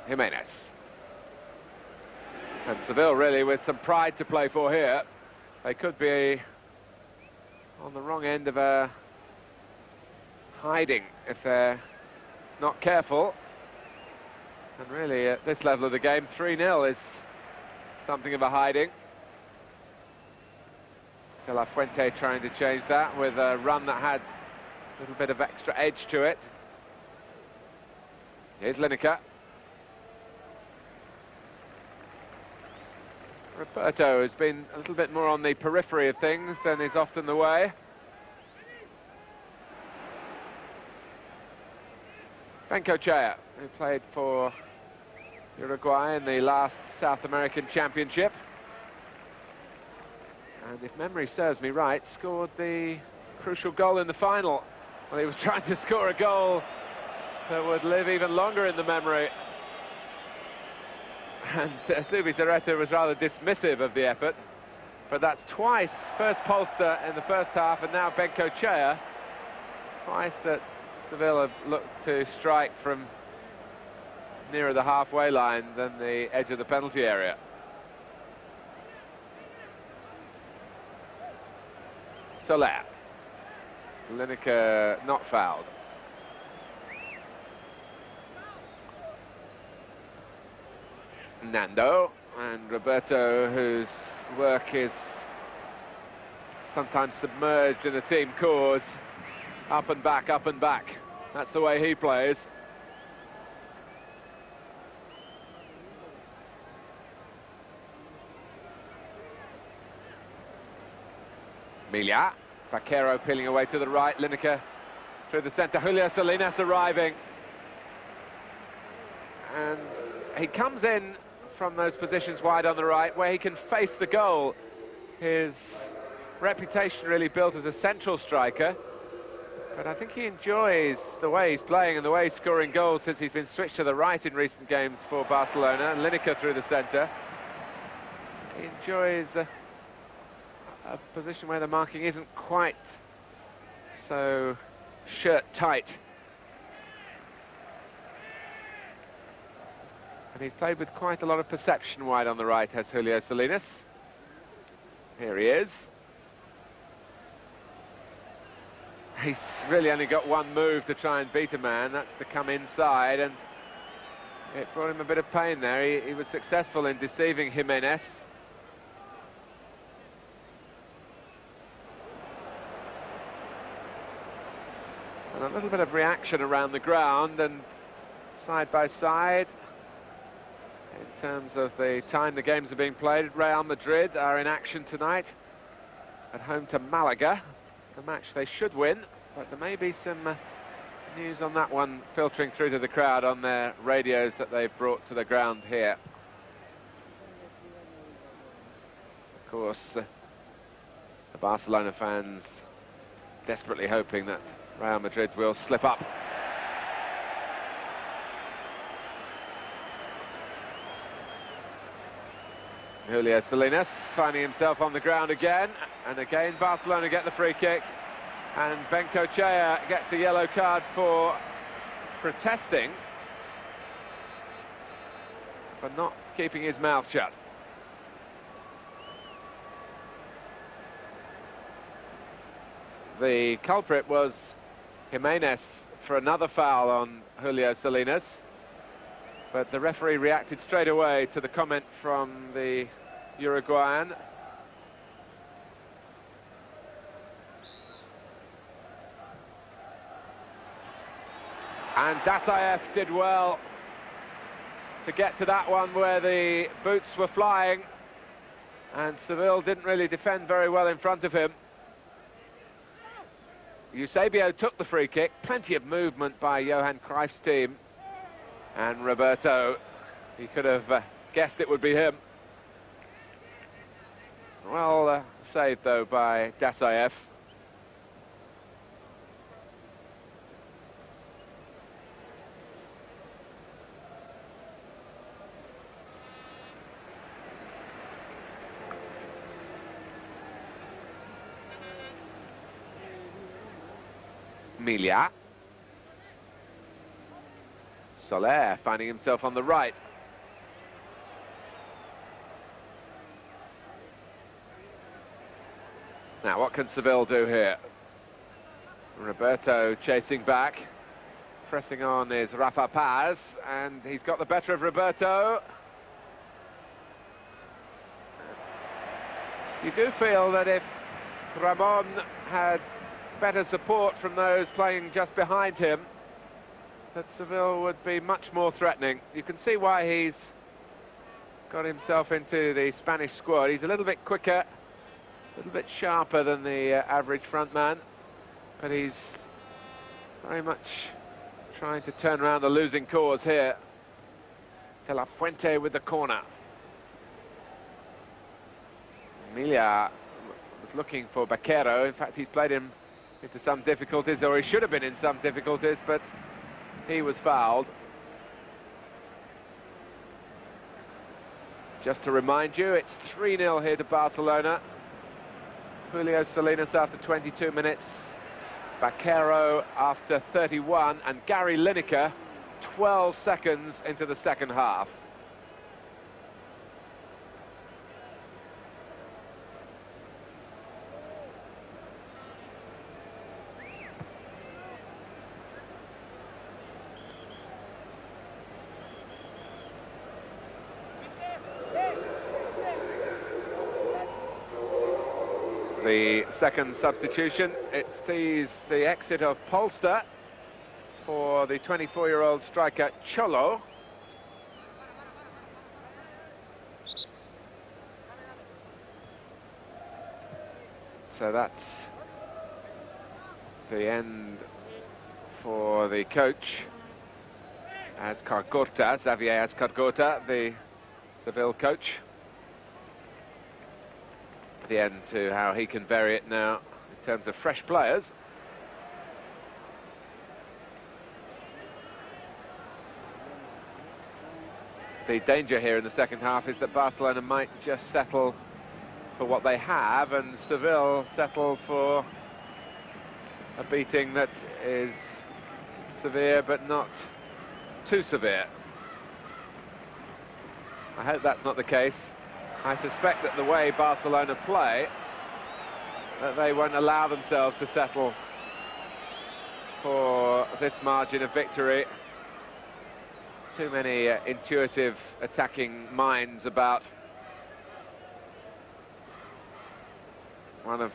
Jimenez. And Seville really with some pride to play for here. They could be on the wrong end of a hiding if they're not careful. And really at this level of the game, 3-0 is something of a hiding. De La Fuente trying to change that with a run that had a little bit of extra edge to it. Here's Lineker. Roberto has been a little bit more on the periphery of things than is often the way. Benkochea, who played for Uruguay in the last South American Championship. And if memory serves me right, scored the crucial goal in the final. Well, he was trying to score a goal that would live even longer in the memory. And Zubizarreta was rather dismissive of the effort. But that's twice, first Polster in the first half and now Benkochea. Twice that Seville have looked to strike from nearer the halfway line than the edge of the penalty area. Soler. Lineker not fouled. Nando and Roberto, whose work is sometimes submerged in a team cause. Up and back, up and back. That's the way he plays. Milia. Vaquero peeling away to the right. Lineker through the centre. Julio Salinas arriving. And he comes in from those positions wide on the right, where he can face the goal. His reputation really built as a central striker, but I think he enjoys the way he's playing and the way he's scoring goals since he's been switched to the right in recent games for Barcelona. And Lineker through the centre. He enjoys a position where the marking isn't quite so shirt tight. And he's played with quite a lot of perception wide on the right, has Julio Salinas. Here he is. He's really only got one move to try and beat a man, that's to come inside, and it brought him a bit of pain there. He was successful in deceiving Jimenez. And a little bit of reaction around the ground, and side by side. In terms of the time the games are being played, Real Madrid are in action tonight at home to Malaga. The match they should win, but there may be some news on that one filtering through to the crowd on their radios that they've brought to the ground here. Of course, the Barcelona fans desperately hoping that Real Madrid will slip up. Julio Salinas finding himself on the ground again, and again Barcelona get the free kick, and Benkochea gets a yellow card for protesting, for not keeping his mouth shut. The culprit was Jimenez for another foul on Julio Salinas. But the referee reacted straight away to the comment from the Uruguayan. And Dasaev did well to get to that one where the boots were flying, and Seville didn't really defend very well in front of him. Eusebio took the free kick, plenty of movement by Johan Cruyff's team. And Roberto, he could have guessed it would be him. Well saved, though, by Dasaev. Milia. Soler finding himself on the right. Now, what can Seville do here? Roberto chasing back. Pressing on is Rafa Paz, and he's got the better of Roberto. You do feel that if Ramon had better support from those playing just behind him, that Seville would be much more threatening. You can see why he's got himself into the Spanish squad. He's a little bit quicker, a little bit sharper than the average front man, but he's very much trying to turn around the losing cause here. De La Fuente with the corner. Emilia was looking for Vaquero. In fact, he's played him into some difficulties, or he should have been in some difficulties, but he was fouled. Just to remind you, it's 3-0 here to Barcelona. Julio Salinas after 22 minutes, Baquero after 31, and Gary Lineker 12 seconds into the second half. The second substitution, it sees the exit of Polster for the 24-year-old striker Cholo. So that's the end for the coach, Xavier Azcargorta, the Seville coach. The end to how he can vary it now in terms of fresh players. The danger here in the second half is that Barcelona might just settle for what they have, and Seville settle for a beating that is severe but not too severe. I hope that's not the case. I suspect that the way Barcelona play, that they won't allow themselves to settle for this margin of victory. Too many intuitive attacking minds about, one of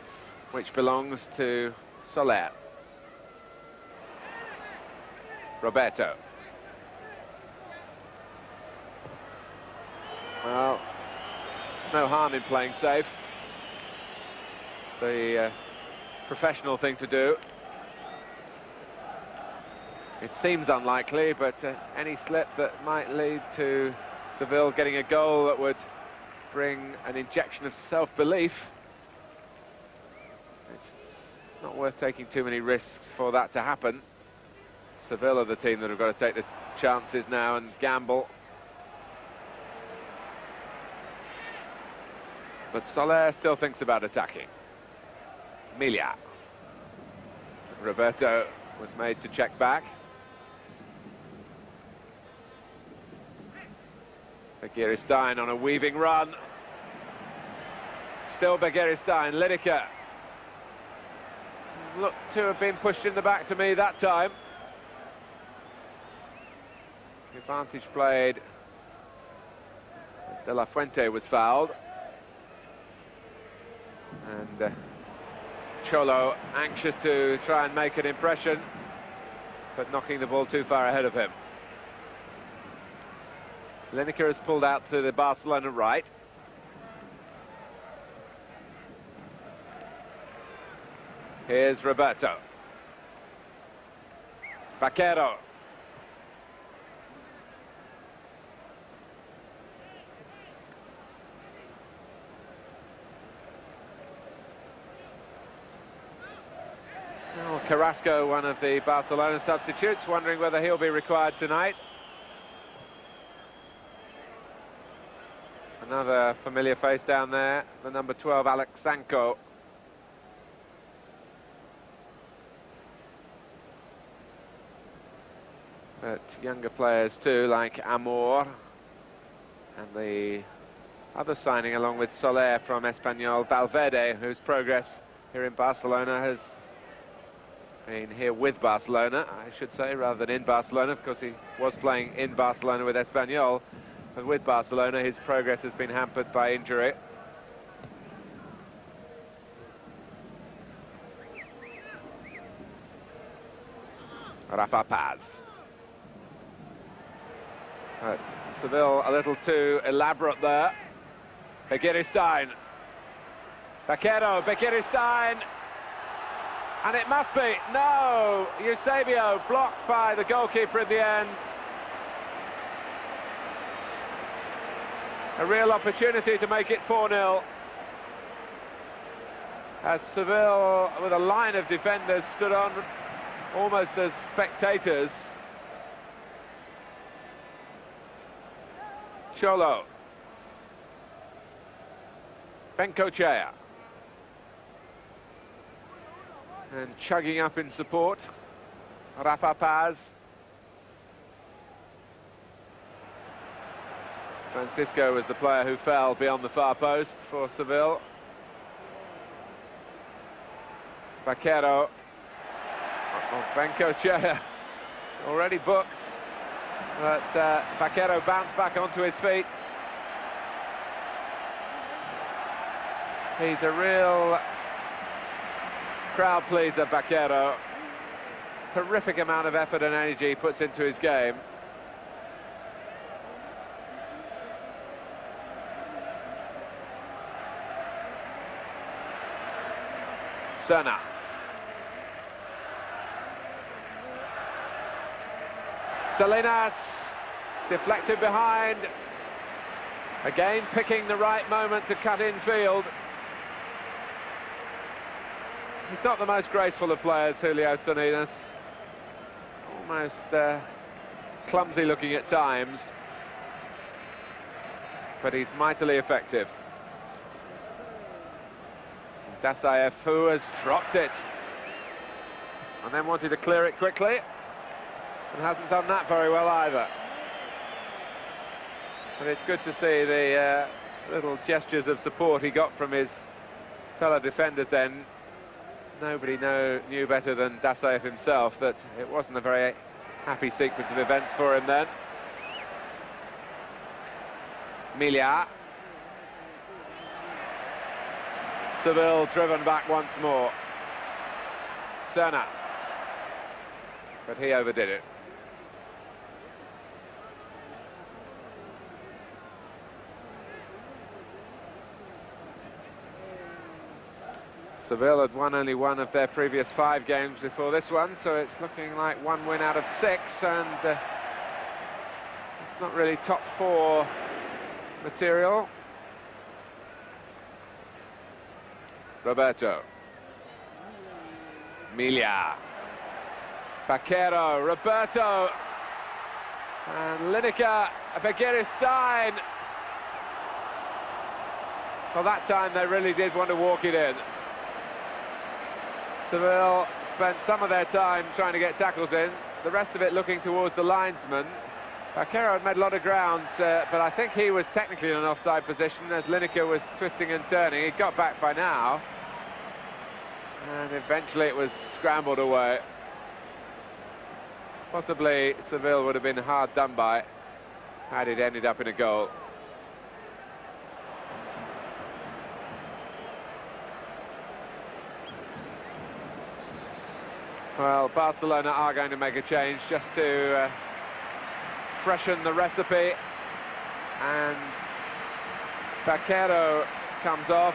which belongs to Soler. Roberto. Well, no harm in playing safe. The professional thing to do. It seems unlikely, but any slip that might lead to Seville getting a goal that would bring an injection of self-belief, it's not worth taking too many risks for that to happen. Seville are the team that have got to take the chances now and gamble. But Soler still thinks about attacking. Milia. Roberto was made to check back. Begiristain on a weaving run. Still Begiristain. Lineker looked to have been pushed in the back to me that time. The advantage played. De La Fuente was fouled. And Cholo anxious to try and make an impression, but knocking the ball too far ahead of him. Lineker has pulled out to the Barcelona right. Here's Roberto. Baquero. Well, Carrasco, one of the Barcelona substitutes, wondering whether he'll be required tonight. Another familiar face down there, the number 12, Alex Sanko. But younger players too, like Amor, and the other signing along with Soler from Espanyol, Valverde, whose progress here in Barcelona has been here with Barcelona, I should say, rather than in Barcelona, because he was playing in Barcelona with Espanyol. But with Barcelona, his progress has been hampered by injury. Rafa Paz. But Seville a little too elaborate there. Begiristain. Baquero, Begiristain. And it must be, no, Eusebio blocked by the goalkeeper in the end. A real opportunity to make it 4-0. as Seville, with a line of defenders, stood on almost as spectators. Cholo. Bencochea. And chugging up in support, Rafa Paz. Francisco was the player who fell beyond the far post for Seville. Vaquero. Bencochea already booked, but Vaquero bounced back onto his feet. He's a real crowd pleaser, Vaquero. Terrific amount of effort and energy he puts into his game. Serna. Salinas, deflected behind. Again, picking the right moment to cut in field. He's not the most graceful of players, Julio Salinas. Almost clumsy looking at times. But he's mightily effective. Dasaev, who has dropped it. And then wanted to clear it quickly. And hasn't done that very well either. And it's good to see the little gestures of support he got from his fellow defenders then. Nobody knew better than Dasaev himself that it wasn't a very happy sequence of events for him then. Milia. Seville driven back once more. Serna. But he overdid it. Seville had won only one of their previous 5 games before this one, so it's looking like 1 win out of 6, and it's not really top 4 material. Roberto. Milia. Vaquero, Roberto. And Lineker, Begiristain. Well, that time they really did want to walk it in. Seville spent some of their time trying to get tackles in, the rest of it looking towards the linesman. Vaquero had made a lot of ground, but I think he was technically in an offside position as Lineker was twisting and turning. He got back by now. And eventually it was scrambled away. Possibly Seville would have been hard done by had it ended up in a goal. Well, Barcelona are going to make a change just to freshen the recipe, and Vaquero comes off,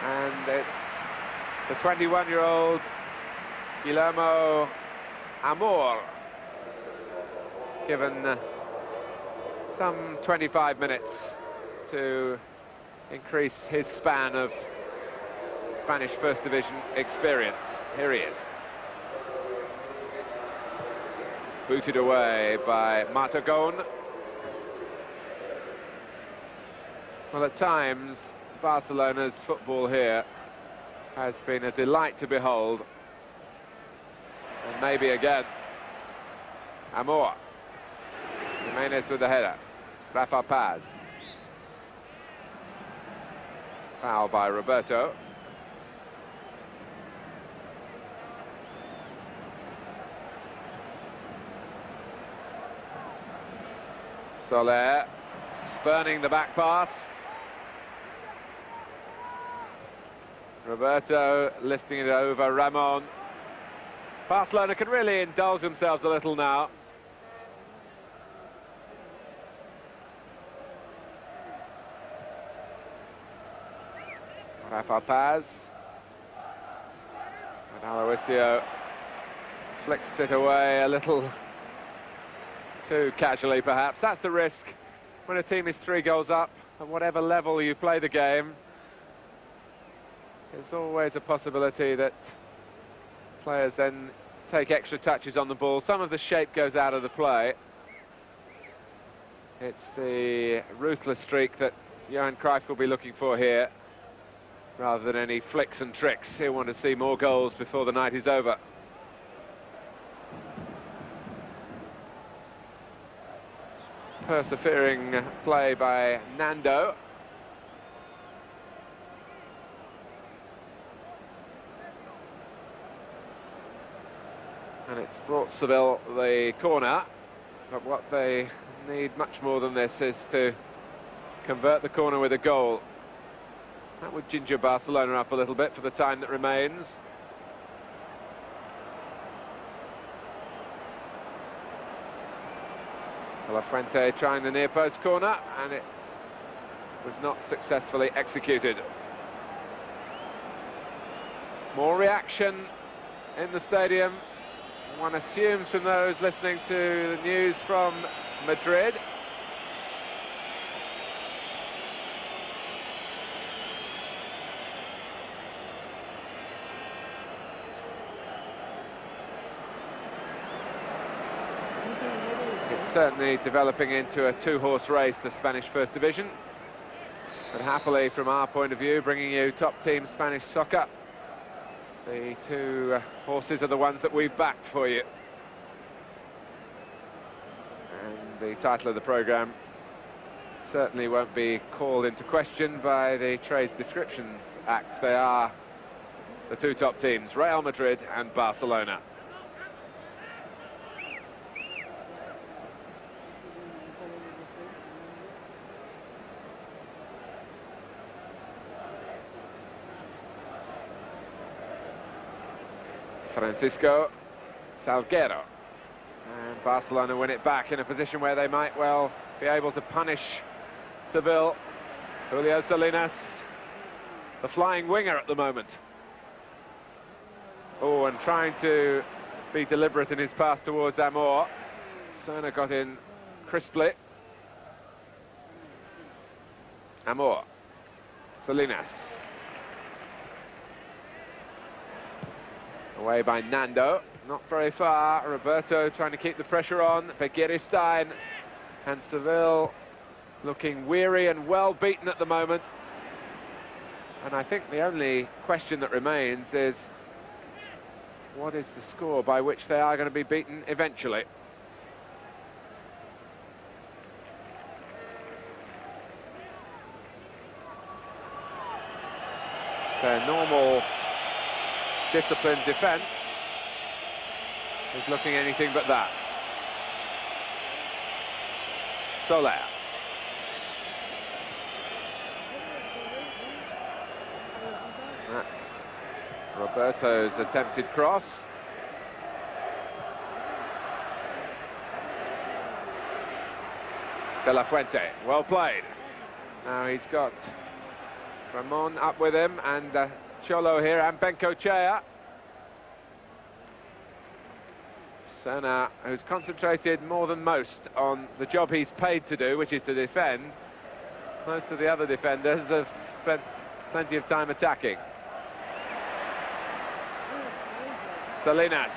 and it's the 21-year-old Guillermo Amor, given some 25 minutes to increase his span of Spanish First Division experience. Here he is. Booted away by Martagon. Well, at times, Barcelona's football here has been a delight to behold. And maybe again. Amor. Jimenez with the header. Rafa Paz. Foul by Roberto. Soler spurning the back pass. Roberto lifting it over Ramon. Barcelona can really indulge themselves a little now. Rafa Paz. And Aloisio flicks it away a little too casually, perhaps. That's the risk when a team is 3 goals up, at whatever level you play the game. There's always a possibility that players then take extra touches on the ball. Some of the shape goes out of the play. It's the ruthless streak that Johan Cruyff will be looking for here, rather than any flicks and tricks. He'll want to see more goals before the night is over. Persevering play by Nando. And it's brought Seville the corner, but what they need much more than this is to convert the corner with a goal. That would ginger Barcelona up a little bit for the time that remains. De La Fuente trying the near post corner, and it was not successfully executed. More reaction in the stadium. One assumes from those listening to the news from Madrid. It's certainly developing into a two-horse race, the Spanish First Division. But happily, from our point of view, bringing you top team Spanish soccer, the two horses are the ones that we've backed for you. And the title of the programme certainly won't be called into question by the Trades Descriptions Act. They are the two top teams, Real Madrid and Barcelona. Francisco Salguero, and Barcelona win it back in a position where they might well be able to punish Seville. Julio Salinas, the flying winger at the moment. Oh, and trying to be deliberate in his pass towards Amor. Serna got in crisply. Amor, Salinas. Away by Nando, not very far. Roberto trying to keep the pressure on. Begiristain, and Seville looking weary and well beaten at the moment. And I think the only question that remains is, what is the score by which they are going to be beaten eventually? Their normal disciplined defence is looking anything but that. Soler. That's Roberto's attempted cross. De La Fuente, well played. Now he's got Ramon up with him, and Cholo here, and Bengoechea. Serna, who's concentrated more than most on the job he's paid to do, which is to defend. Most of the other defenders have spent plenty of time attacking. Salinas.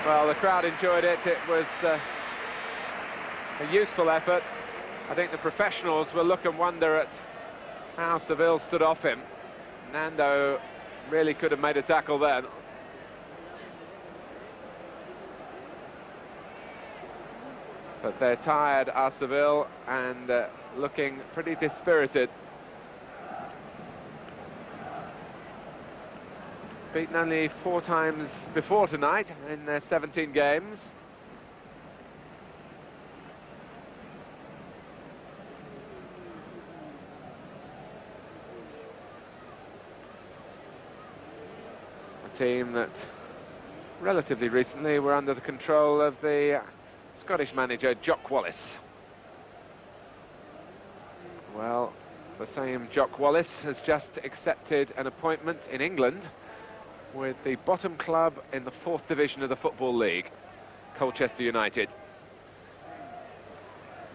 Well, the crowd enjoyed it. It was a useful effort. I think the professionals will look and wonder at how Seville stood off him. Nando really could have made a tackle then. But they're tired, are Seville, and looking pretty dispirited. Beaten only 4 times before tonight in their 17 games. Team that relatively recently were under the control of the Scottish manager Jock Wallace. Well, the same Jock Wallace has just accepted an appointment in England with the bottom club in the 4th division of the Football League, Colchester United.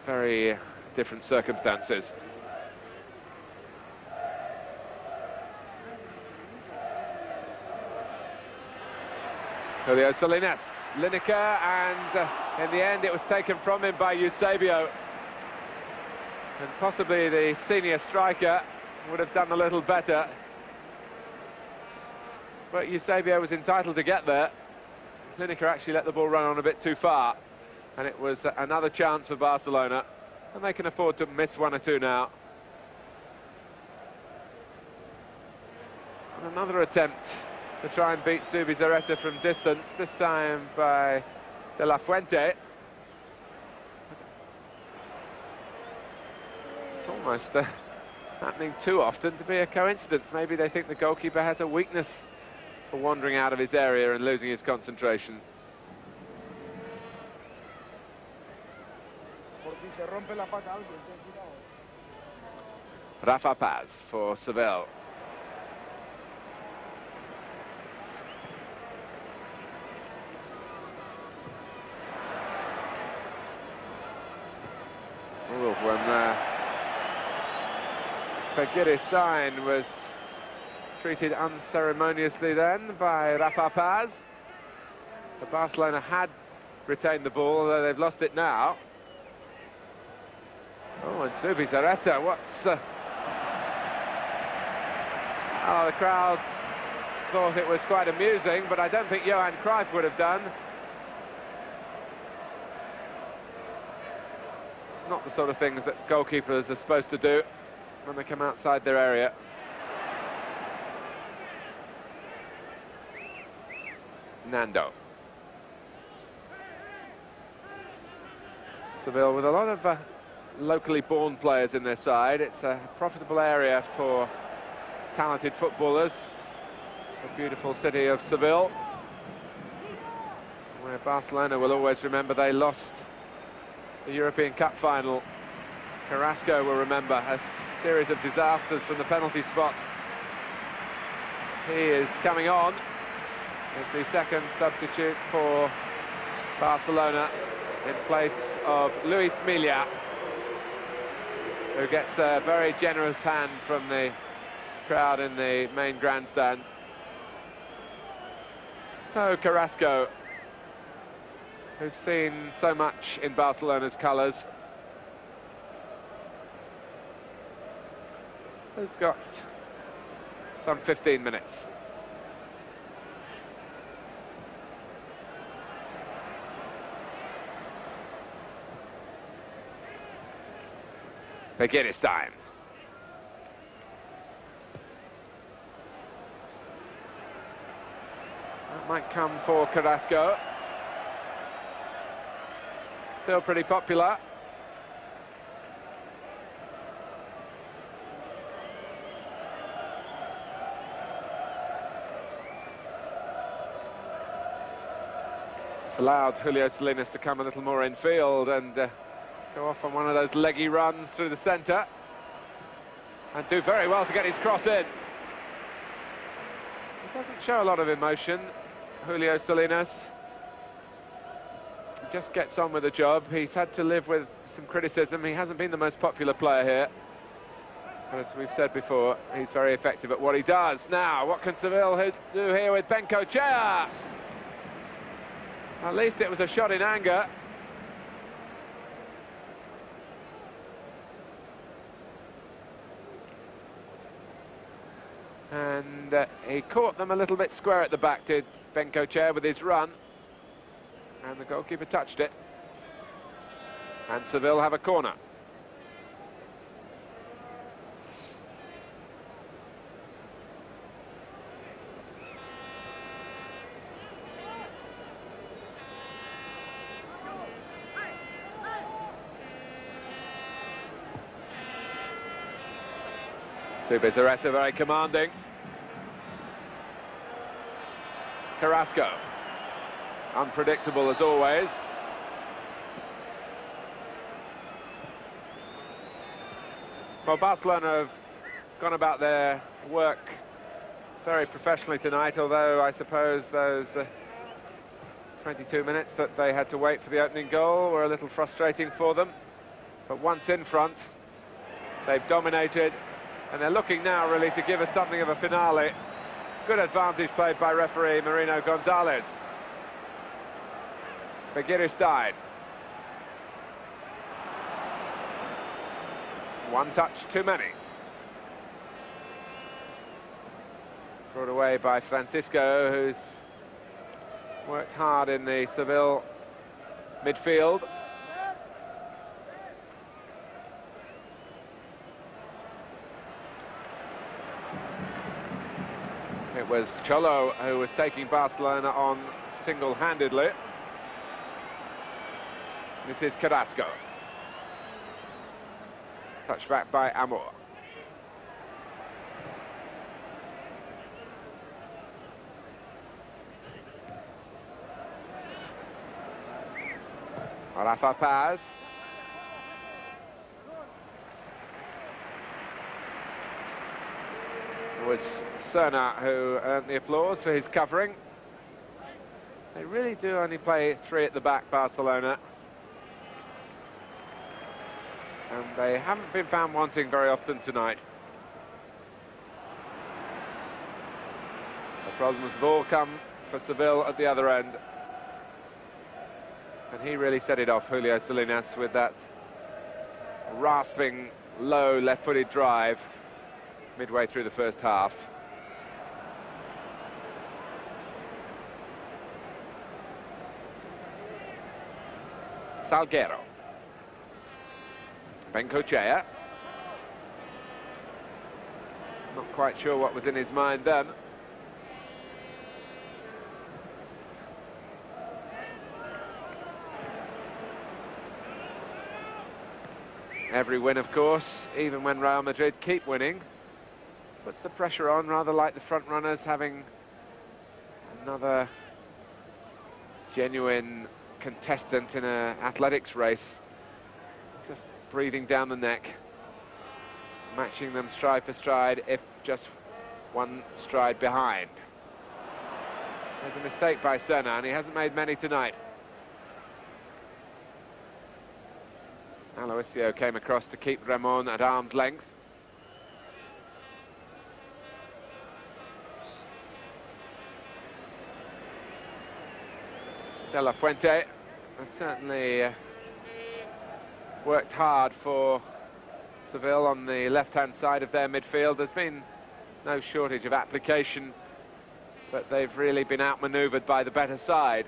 Very different circumstances. Julio Salinas, Lineker, and in the end it was taken from him by Eusebio. And possibly the senior striker would have done a little better. But Eusebio was entitled to get there. Lineker actually let the ball run on a bit too far. And it was another chance for Barcelona. And they can afford to miss one or two now. And another attempt to try and beat Zubizarreta from distance, this time by De La Fuente. It's almost happening too often to be a coincidence. Maybe they think the goalkeeper has a weakness for wandering out of his area and losing his concentration. Rafa Paz for Seville. When Begiri Stein was treated unceremoniously then by Rafa Paz. But Barcelona had retained the ball, although they've lost it now. Oh, and Zubizarreta, what's... Oh, the crowd thought it was quite amusing, but I don't think Johan Cruyff would have done. It's not the sort of things that goalkeepers are supposed to do when they come outside their area. Nando. Seville with a lot of locally born players in their side. It's a profitable area for talented footballers. The beautiful city of Seville, where Barcelona will always remember they lost the European Cup final. Carrasco will remember a series of disasters from the penalty spot. He is coming on as the second substitute for Barcelona in place of Luis Milla, who gets a very generous hand from the crowd in the main grandstand. So Carrasco, who's seen so much in Barcelona's colours, has got some 15 minutes. Begiri Stein. That might come for Carrasco. Still pretty popular. It's allowed Julio Salinas to come a little more in field and go off on one of those leggy runs through the centre and do very well to get his cross in. He doesn't show a lot of emotion, Julio Salinas. He just gets on with the job. He's had to live with some criticism. He hasn't been the most popular player here. But as we've said before, he's very effective at what he does. Now, what can Seville do here with Bengochea? At least it was a shot in anger. And he caught them a little bit square at the back, did Bengochea, with his run. And the goalkeeper touched it. And Seville have a corner. Zubizarreta very commanding. Carrasco, unpredictable as always. Well, Barcelona have gone about their work very professionally tonight, although I suppose those 22 minutes that they had to wait for the opening goal were a little frustrating for them. But once in front, they've dominated, and they're looking now really to give us something of a finale. Good advantage played by referee Marino Gonzalez. Begiristain. One touch too many. Brought away by Francisco, who's worked hard in the Seville midfield. It was Cholo who was taking Barcelona on single-handedly. This is Carrasco. Touched back by Amor. Rafa Paz. It was Serna who earned the applause for his covering. They really do only play three at the back, Barcelona. And they haven't been found wanting very often tonight. The problems have all come for Seville at the other end. And he really set it off, Julio Salinas, with that rasping, low, left-footed drive midway through the first half. Salguero. Bengochea. Not quite sure what was in his mind then. Every win, of course, even when Real Madrid keep winning, puts the pressure on, rather like the front runners having another genuine contestant in an athletics race, just breathing down the neck, matching them stride for stride, if just one stride behind. There's a mistake by Serna, and he hasn't made many tonight. Aloisio came across to keep Ramon at arm's length. De La Fuente has certainly worked hard for Seville on the left-hand side of their midfield. There's been no shortage of application, but they've really been outmanoeuvred by the better side.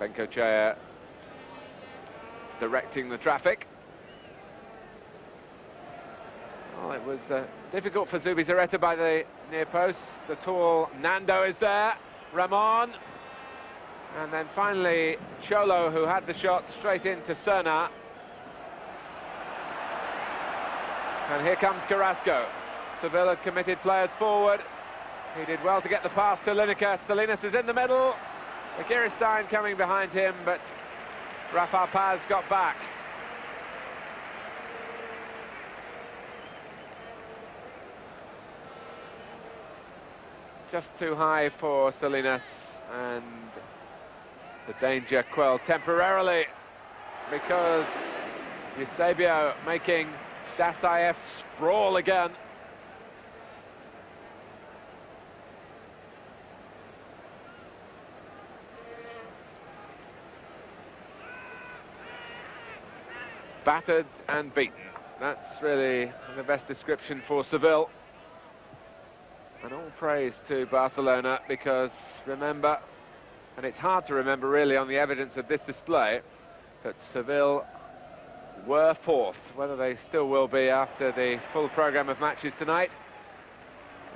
Bengochea directing the traffic. Well, it was difficult for Zubizarreta by the near post. The tall Nando is there. Ramon. And then finally Cholo, who had the shot straight into Serna. And here comes Carrasco. Seville had committed players forward. He did well to get the pass to Lineker. Salinas is in the middle. Begiristain coming behind him, but Rafa Paz got back. Just too high for Salinas, and the danger quelled temporarily because Eusebio making Dasaev sprawl again. Battered and beaten. That's really the best description for Seville. And all praise to Barcelona, because remember, and it's hard to remember really on the evidence of this display, that Seville were fourth. Whether they still will be after the full programme of matches tonight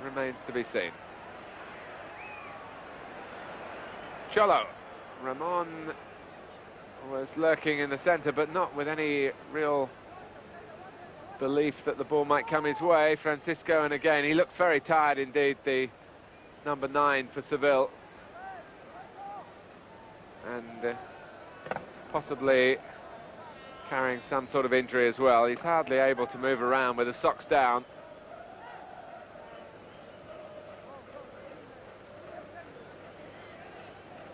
remains to be seen. Cholo. Ramon was lurking in the centre, but not with any real belief that the ball might come his way. Francisco, and again, he looks very tired indeed, the number 9 for Seville. And possibly carrying some sort of injury as well. He's hardly able to move around with the socks down.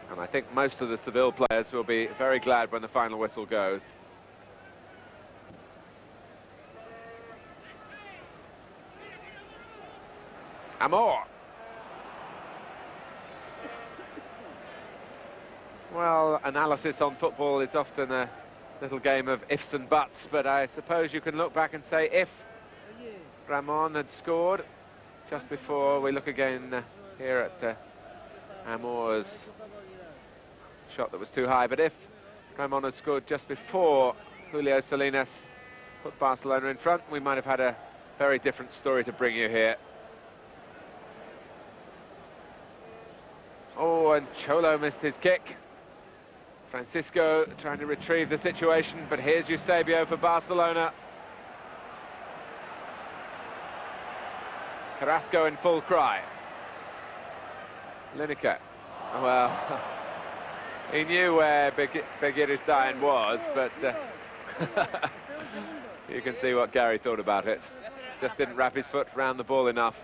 And I think most of the Seville players will be very glad when the final whistle goes. Amor. Well, analysis on football is often a little game of ifs and buts, but I suppose you can look back and say if Ramon had scored just before. We look again here at Amor's shot that was too high, but if Ramon had scored just before Julio Salinas put Barcelona in front, we might have had a very different story to bring you here. Oh, and Cholo missed his kick. Francisco trying to retrieve the situation, but here's Eusebio for Barcelona. Carrasco in full cry. Lineker. Well, he knew where Begiristain was, but you can see what Gary thought about it. Just didn't wrap his foot around the ball enough.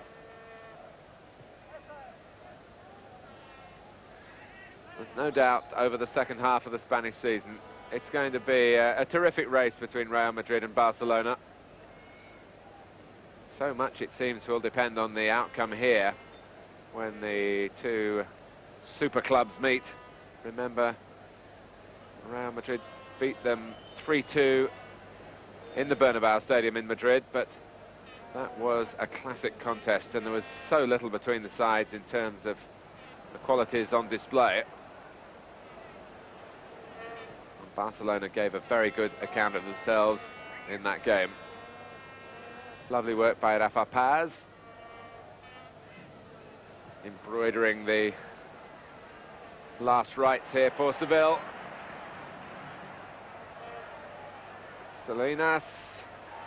There's no doubt over the second half of the Spanish season, it's going to be a terrific race between Real Madrid and Barcelona. So much, it seems, will depend on the outcome here when the two super clubs meet. Remember, Real Madrid beat them 3-2 in the Bernabeu Stadium in Madrid, but that was a classic contest, and there was so little between the sides in terms of the qualities on display. Barcelona gave a very good account of themselves in that game. Lovely work by Rafa Paz, embroidering the last rites here for Seville. Salinas,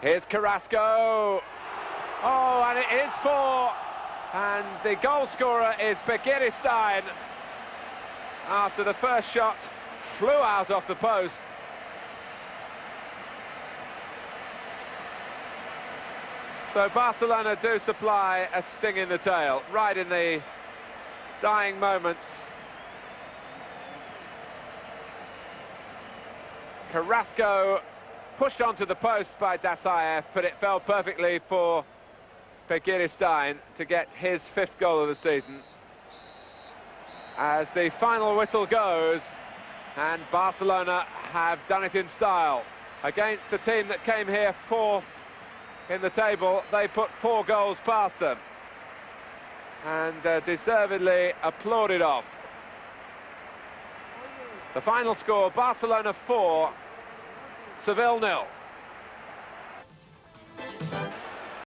here's Carrasco. Oh, and it is 4, and the goal scorer is Begiristain. After the first shot flew out off the post. So Barcelona do supply a sting in the tail, right in the dying moments. Carrasco pushed onto the post by Dasaev, but it fell perfectly for Begiristain to get his 5th goal of the season. As the final whistle goes, and Barcelona have done it in style. Against the team that came here 4th in the table, they put 4 goals past them. And deservedly applauded off. The final score, Barcelona 4, Seville 0.